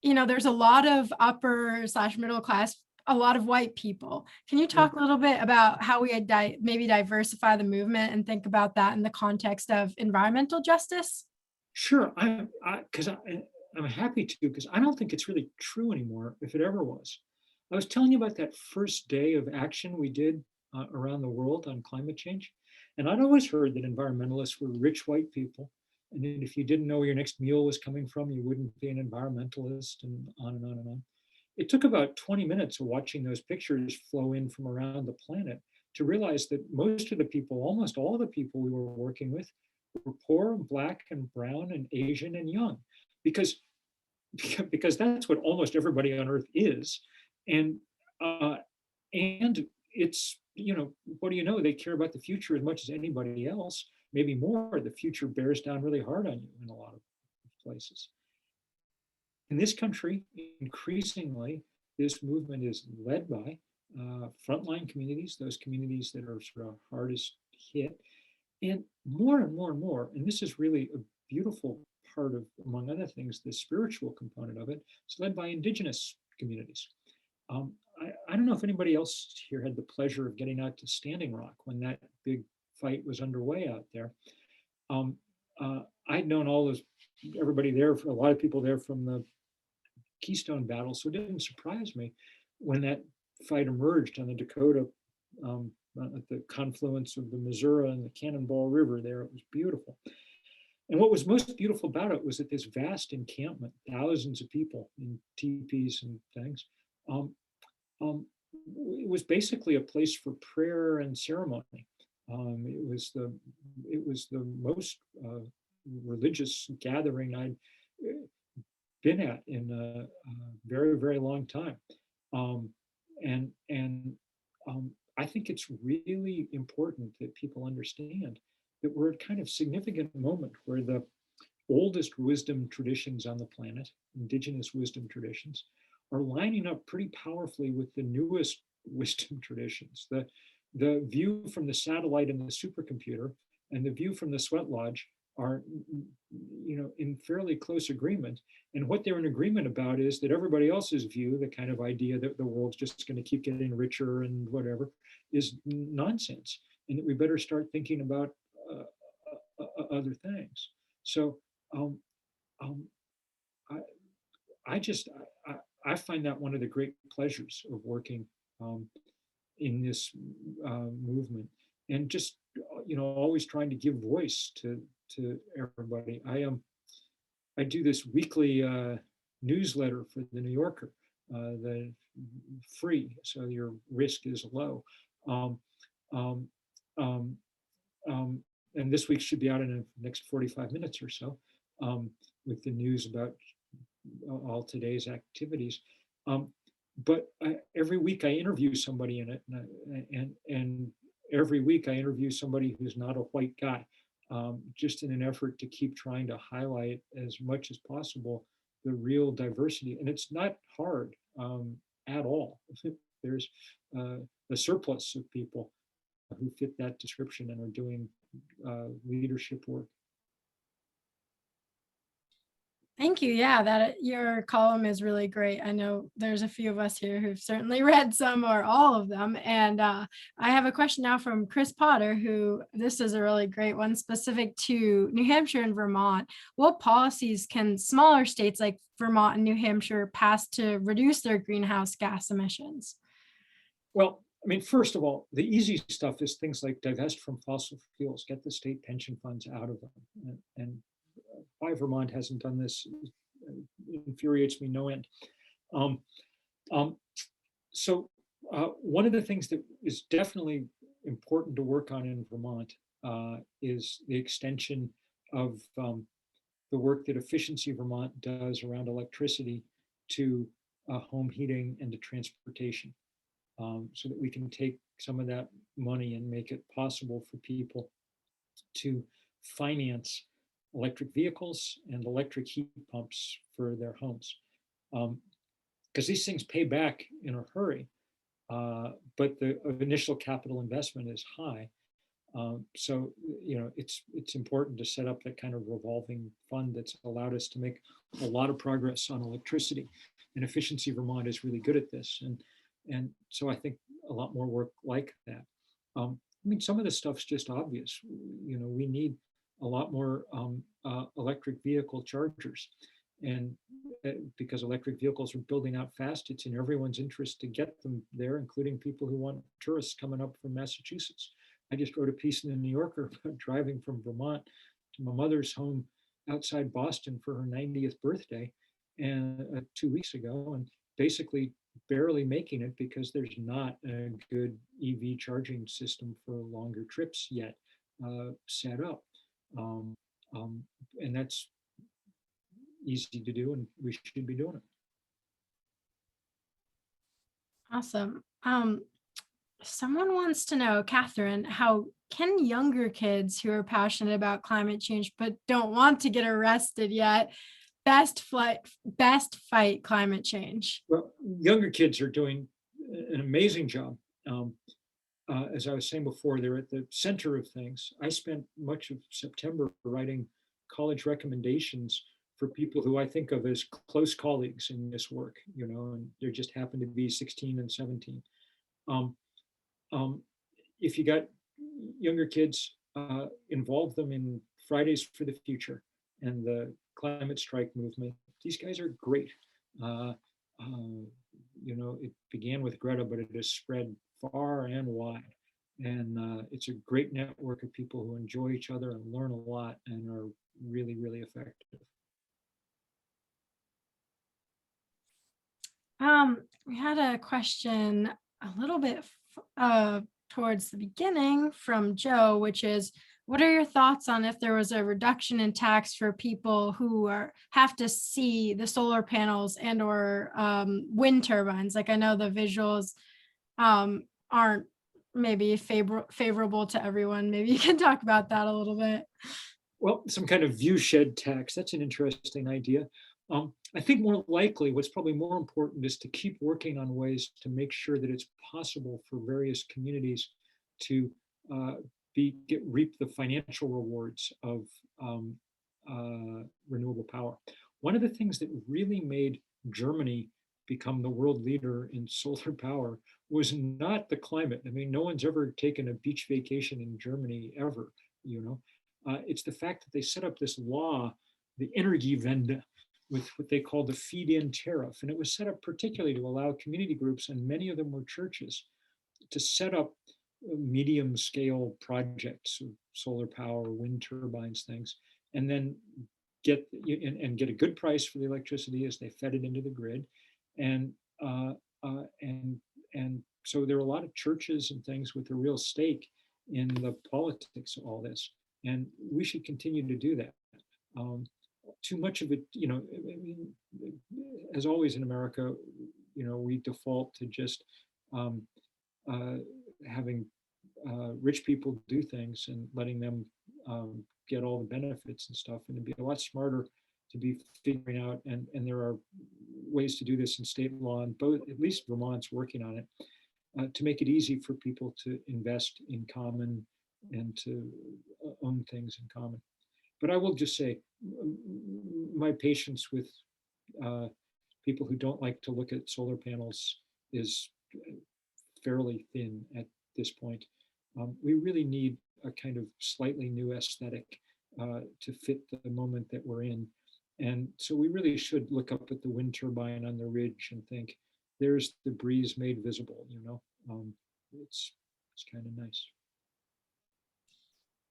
you know, there's a lot of upper/middle class, a lot of white people. Can you talk a little bit about how we maybe diversify the movement and think about that in the context of environmental justice?
Sure, I'm happy to, because I don't think it's really true anymore, if it ever was. I was telling you about that first day of action we did around the world on climate change. And I'd always heard that environmentalists were rich white people. And then if you didn't know where your next meal was coming from, you wouldn't be an environmentalist, and on and on and on. It took about 20 minutes of watching those pictures flow in from around the planet to realize that most of the people, almost all the people we were working with, were poor, Black and brown and Asian and young, because that's what almost everybody on Earth is. And it's, you know, what do you know? They care about the future as much as anybody else, maybe more. The future bears down really hard on you in a lot of places. In this country, increasingly, this movement is led by frontline communities, those communities that are sort of hardest hit, and more and more and more. And this is really a beautiful part of, among other things, the spiritual component of it. It's led by indigenous communities. I don't know if anybody else here had the pleasure of getting out to Standing Rock when that big fight was underway out there. I'd known everybody there, a lot of people there from the Keystone battle, so it didn't surprise me when that fight emerged on the Dakota, at the confluence of the Missouri and the Cannonball River there. It was beautiful. And what was most beautiful about it was that this vast encampment, thousands of people in teepees and things, it was basically a place for prayer and ceremony. It was the most religious gathering I'd been at in a very, very long time. I think it's really important that people understand that we're at kind of significant moment where the oldest wisdom traditions on the planet, indigenous wisdom traditions, are lining up pretty powerfully with the newest wisdom traditions. The view from the satellite and the supercomputer and the view from the sweat lodge are, you know, in fairly close agreement. And what they're in agreement about is that everybody else's view, the kind of idea that the world's just going to keep getting richer and whatever, is nonsense, and that we better start thinking about other things. So I find that one of the great pleasures of working in this movement, and just, you know, always trying to give voice to everybody. I do this weekly newsletter for the New Yorker, the free, so your risk is low. And this week should be out in the next 45 minutes or so, with the news about all today's activities. But every week I interview somebody in it, and every week I interview somebody who's not a white guy, just in an effort to keep trying to highlight as much as possible the real diversity. And it's not hard at all. There's a surplus of people who fit that description and are doing leadership work.
Thank you. Yeah, your column is really great. I know there's a few of us here who've certainly read some or all of them. And I have a question now from Chris Potter, who, this is a really great one, specific to New Hampshire and Vermont. What policies can smaller states like Vermont and New Hampshire pass to reduce their greenhouse gas emissions?
Well, I mean, first of all, the easy stuff is things like divest from fossil fuels, get the state pension funds out of them. And why Vermont hasn't done this infuriates me no end. Um, um, so one of the things that is definitely important to work on in Vermont is the extension of the work that Efficiency Vermont does around electricity to home heating and to transportation. So that we can take some of that money and make it possible for people to finance electric vehicles and electric heat pumps for their homes. Because these things pay back in a hurry, but the initial capital investment is high. So, it's important to set up that kind of revolving fund that's allowed us to make a lot of progress on electricity. And Efficiency Vermont is really good at this. And so I think a lot more work like that. I mean, some of this stuff's just obvious. We need a lot more electric vehicle chargers. And because electric vehicles are building out fast, it's in everyone's interest to get them there, including people who want tourists coming up from Massachusetts. I just wrote a piece in the New Yorker about driving from Vermont to my mother's home outside Boston for her 90th birthday and 2 weeks ago, and basically barely making it because there's not a good EV charging system for longer trips yet set up. And that's easy to do, and we should be doing it.
Awesome. Someone wants to know, Catherine, how can younger kids who are passionate about climate change but don't want to get arrested yet best fight climate change?
Well, younger kids are doing an amazing job. As I was saying before, they're at the center of things. I spent much of September writing college recommendations for people who I think of as close colleagues in this work, and there just happen to be 16 and 17. If you got younger kids, involve them in Fridays for the Future and the climate strike movement. These guys are great. It began with Greta, but it has spread far and wide. And it's a great network of people who enjoy each other and learn a lot and are really, really effective.
We had a question a little bit towards the beginning from Joe, which is, what are your thoughts on if there was a reduction in tax for people who have to see the solar panels and or wind turbines? Like, I know the visuals aren't maybe favorable to everyone. Maybe you can talk about that a little bit.
Well, some kind of view shed tax. That's an interesting idea. I think more likely, what's probably more important is to keep working on ways to make sure that it's possible for various communities to reap the financial rewards of renewable power. One of the things that really made Germany become the world leader in solar power was not the climate. I mean, no one's ever taken a beach vacation in Germany ever, It's the fact that they set up this law, the Energiewende, with what they call the Feed-In Tariff. And it was set up particularly to allow community groups, and many of them were churches, to set up medium scale projects of solar power, wind turbines, things, and then get a good price for the electricity as they fed it into the grid. And so there are a lot of churches and things with a real stake in the politics of all this. And we should continue to do that. Too much of it, as always in America, we default to just having rich people do things and letting them get all the benefits and stuff. And it'd be a lot smarter to be figuring out, and there are ways to do this in state law, and both, at least Vermont's working on it, to make it easy for people to invest in common and to own things in common. But I will just say, my patience with people who don't like to look at solar panels is fairly thin at this point. We really need a kind of slightly new aesthetic to fit the moment that we're in. And so we really should look up at the wind turbine on the ridge and think, there's the breeze made visible, it's kind of nice.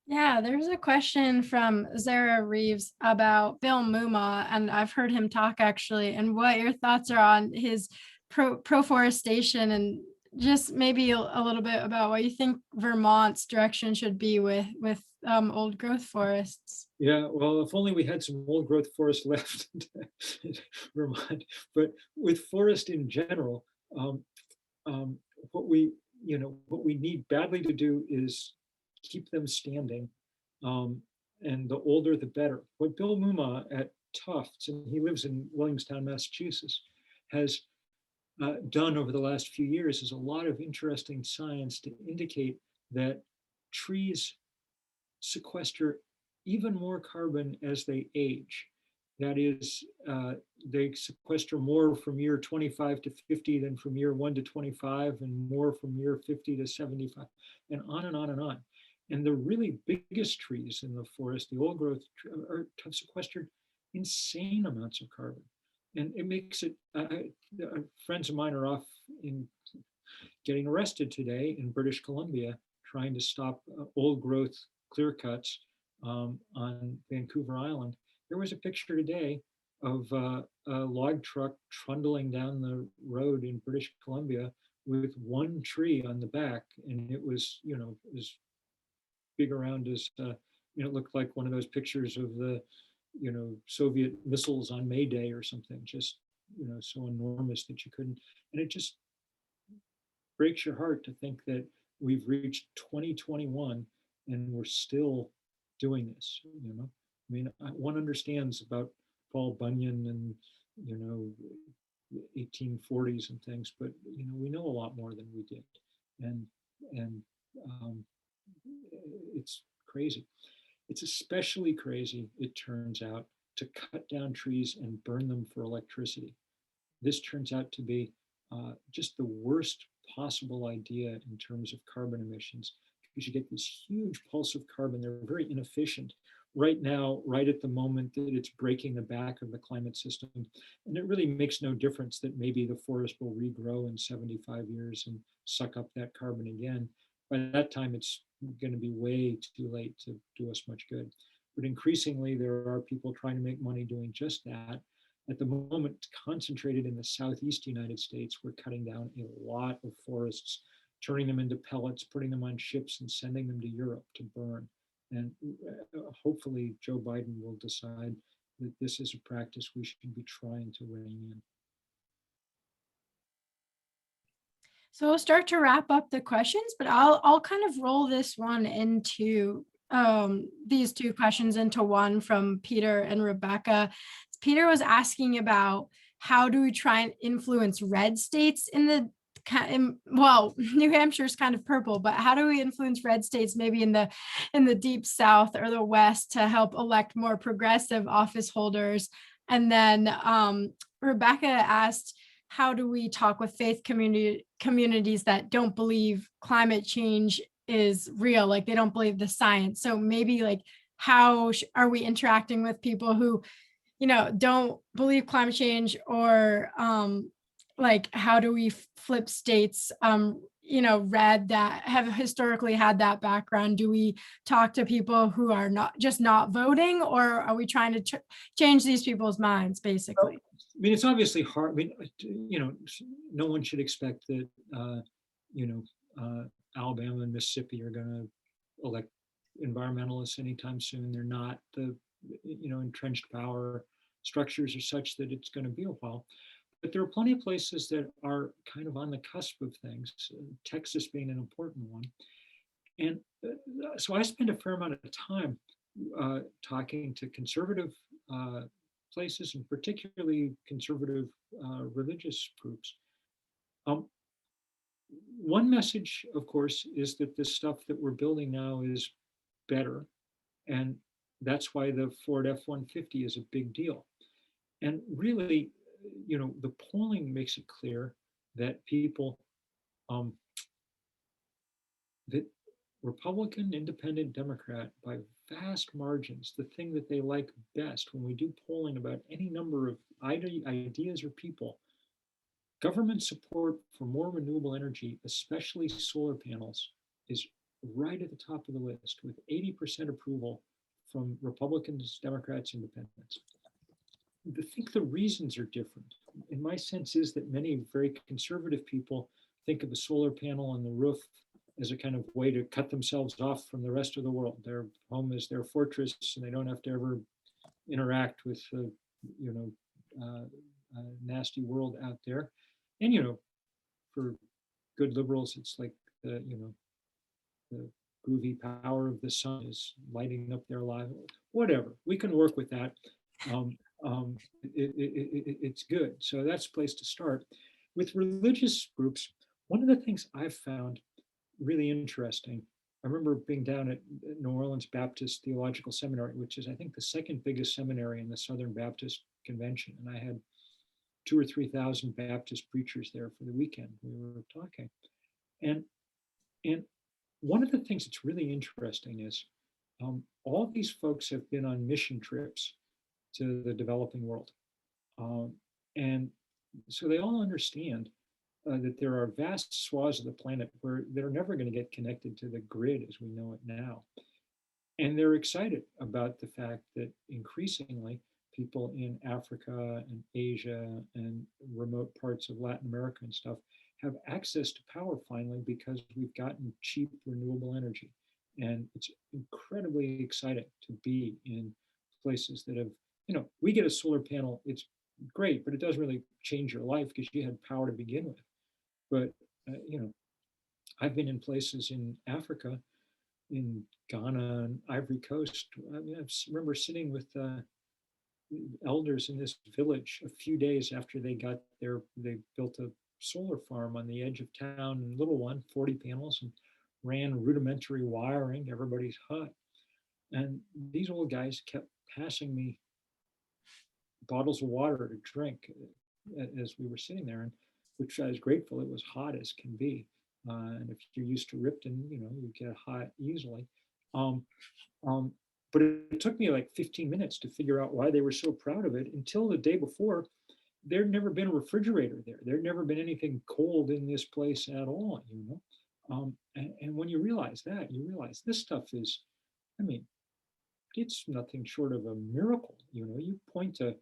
Yeah, there's a question from Zara Reeves about Bill Muma, and I've heard him talk actually, and what your thoughts are on his proforestation, and just maybe a little bit about what you think Vermont's direction should be with old growth forests.
Yeah, well, if only we had some old growth forest left in Vermont. But with forest in general, um, what we need badly to do is keep them standing, and the older the better. What Bill Muma at Tufts, and he lives in Williamstown, Massachusetts, has done over the last few years is a lot of interesting science to indicate that trees sequester even more carbon as they age. That is, they sequester more from year 25 to 50 than from year 1 to 25, and more from year 50 to 75, and on and on and on. And the really biggest trees in the forest, the old growth, have sequestered insane amounts of carbon. And it makes it, friends of mine are off in getting arrested today in British Columbia, trying to stop old growth clear cuts on Vancouver Island. There was a picture today of a log truck trundling down the road in British Columbia with one tree on the back, and it was, as big around as, it looked like one of those pictures of the, Soviet missiles on May Day or something, just, so enormous that you couldn't, and it just breaks your heart to think that we've reached 2021 and we're still doing this. I mean, one understands about Paul Bunyan and 1840s and things, but we know a lot more than we did, and it's crazy. It's especially crazy, it turns out, to cut down trees and burn them for electricity. This turns out to be just the worst possible idea in terms of carbon emissions, because you get this huge pulse of carbon. They're very inefficient right now, right at the moment that it's breaking the back of the climate system. And it really makes no difference that maybe the forest will regrow in 75 years and suck up that carbon again. By that time, it's going to be way too late to do us much good. But increasingly, there are people trying to make money doing just that. At the moment, concentrated in the Southeast United States, we're cutting down a lot of forests, turning them into pellets, putting them on ships and sending them to Europe to burn. And hopefully Joe Biden will decide that this is a practice we should be trying to rein in.
So we'll start to wrap up the questions, but I'll kind of roll this one into these two questions into one from Peter and Rebecca. Peter was asking about how do we try and influence red states in the well, New Hampshire's kind of purple, but how do we influence red states maybe in the deep South or the West to help elect more progressive office holders? And then Rebecca asked, how do we talk with faith communities that don't believe climate change is real, like they don't believe the science? So maybe like how are we interacting with people who don't believe climate change, or like how do we flip states red that have historically had that background? Do we talk to people who are not voting, or are we trying to change these people's minds basically?
I mean, it's obviously hard. I mean, no one should expect that Alabama and Mississippi are going to elect environmentalists anytime soon. They're not. The entrenched power structures are such that it's going to be a while. But there are plenty of places that are kind of on the cusp of things, Texas being an important one. And so I spend a fair amount of time talking to conservative places, and particularly conservative religious groups. One message, of course, is that this stuff that we're building now is better. And that's why the Ford F-150 is a big deal. And really, the polling makes it clear that people, that Republican, Independent, Democrat, by vast margins, the thing that they like best when we do polling about any number of ideas or people, government support for more renewable energy, especially solar panels, is right at the top of the list with 80% approval from Republicans, Democrats, Independents. I think the reasons are different. In my sense is that many very conservative people think of a solar panel on the roof as a kind of way to cut themselves off from the rest of the world. Their home is their fortress, and they don't have to ever interact with the, nasty world out there. And for good liberals, it's like the groovy power of the sun is lighting up their life. Whatever, we can work with that. It's good. So that's a place to start. With religious groups, one of the things I've found really interesting, I remember being down at New Orleans Baptist Theological Seminary, which is, I think, the second biggest seminary in the Southern Baptist Convention. And I had 2,000 or 3,000 Baptist preachers there for the weekend. We were talking. And one of the things that's really interesting is all these folks have been on mission trips to the developing world. And so they all understand that there are vast swaths of the planet where they're never going to get connected to the grid as we know it now. And they're excited about the fact that increasingly people in Africa and Asia and remote parts of Latin America and stuff have access to power finally because we've gotten cheap renewable energy. And it's incredibly exciting to be in places that have, we get a solar panel, it's great, but it doesn't really change your life because you had power to begin with. But, I've been in places in Africa, in Ghana and Ivory Coast. I mean, I remember sitting with elders in this village a few days after they built a solar farm on the edge of town, and little one, 40 panels, and ran rudimentary wiring to everybody's hut. And these old guys kept passing me bottles of water to drink as we were sitting there, and which I was grateful. It was hot as can be. And if you're used to Ripton, you get hot easily. But it took me like 15 minutes to figure out why they were so proud of it until the day before. There'd never been a refrigerator there. There'd never been anything cold in this place at all, And when you realize that, you realize this stuff is, it's nothing short of a miracle. You point a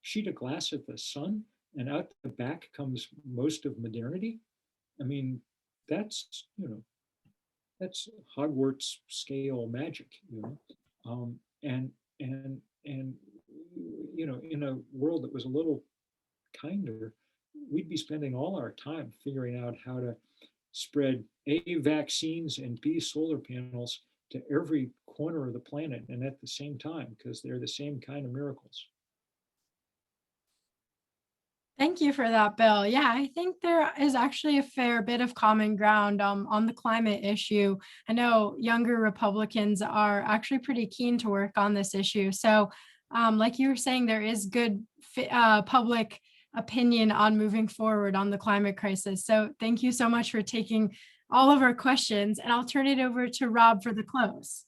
sheet of glass at the sun and out the back comes most of modernity. That's Hogwarts scale magic, and in a world that was a little kinder, we'd be spending all our time figuring out how to spread A, vaccines, and B, solar panels to every corner of the planet and at the same time, because they're the same kind of miracles.
Thank you for that, Bill. Yeah, I think there is actually a fair bit of common ground on the climate issue. I know younger Republicans are actually pretty keen to work on this issue. So like you were saying, there is good public opinion on moving forward on the climate crisis. So thank you so much for taking all of our questions, and I'll turn it over to Rob for the close.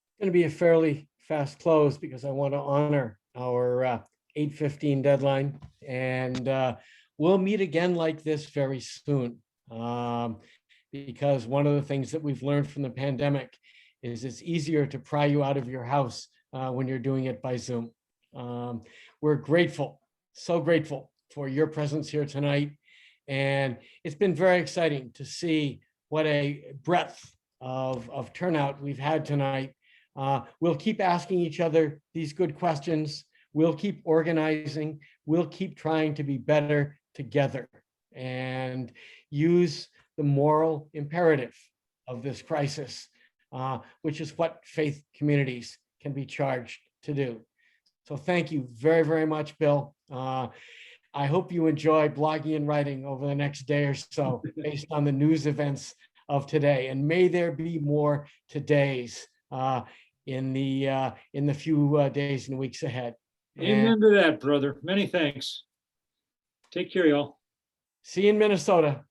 It's going to be a fairly fast close because I want to honor our 8:15 deadline, and we'll meet again like this very soon, because one of the things that we've learned from the pandemic is it's easier to pry you out of your house when you're doing it by Zoom. We're grateful, so grateful for your presence here tonight, and it's been very exciting to see what a breadth of turnout we've had tonight. We'll keep asking each other these good questions. We'll keep organizing. We'll keep trying to be better together and use the moral imperative of this crisis, which is what faith communities can be charged to do. So thank you very, very much, Bill. I hope you enjoy blogging and writing over the next day or so based on the news events of today. And may there be more todays in the few days and weeks ahead.
Amen to that, brother. Many thanks. Take care, y'all.
See you in Minnesota.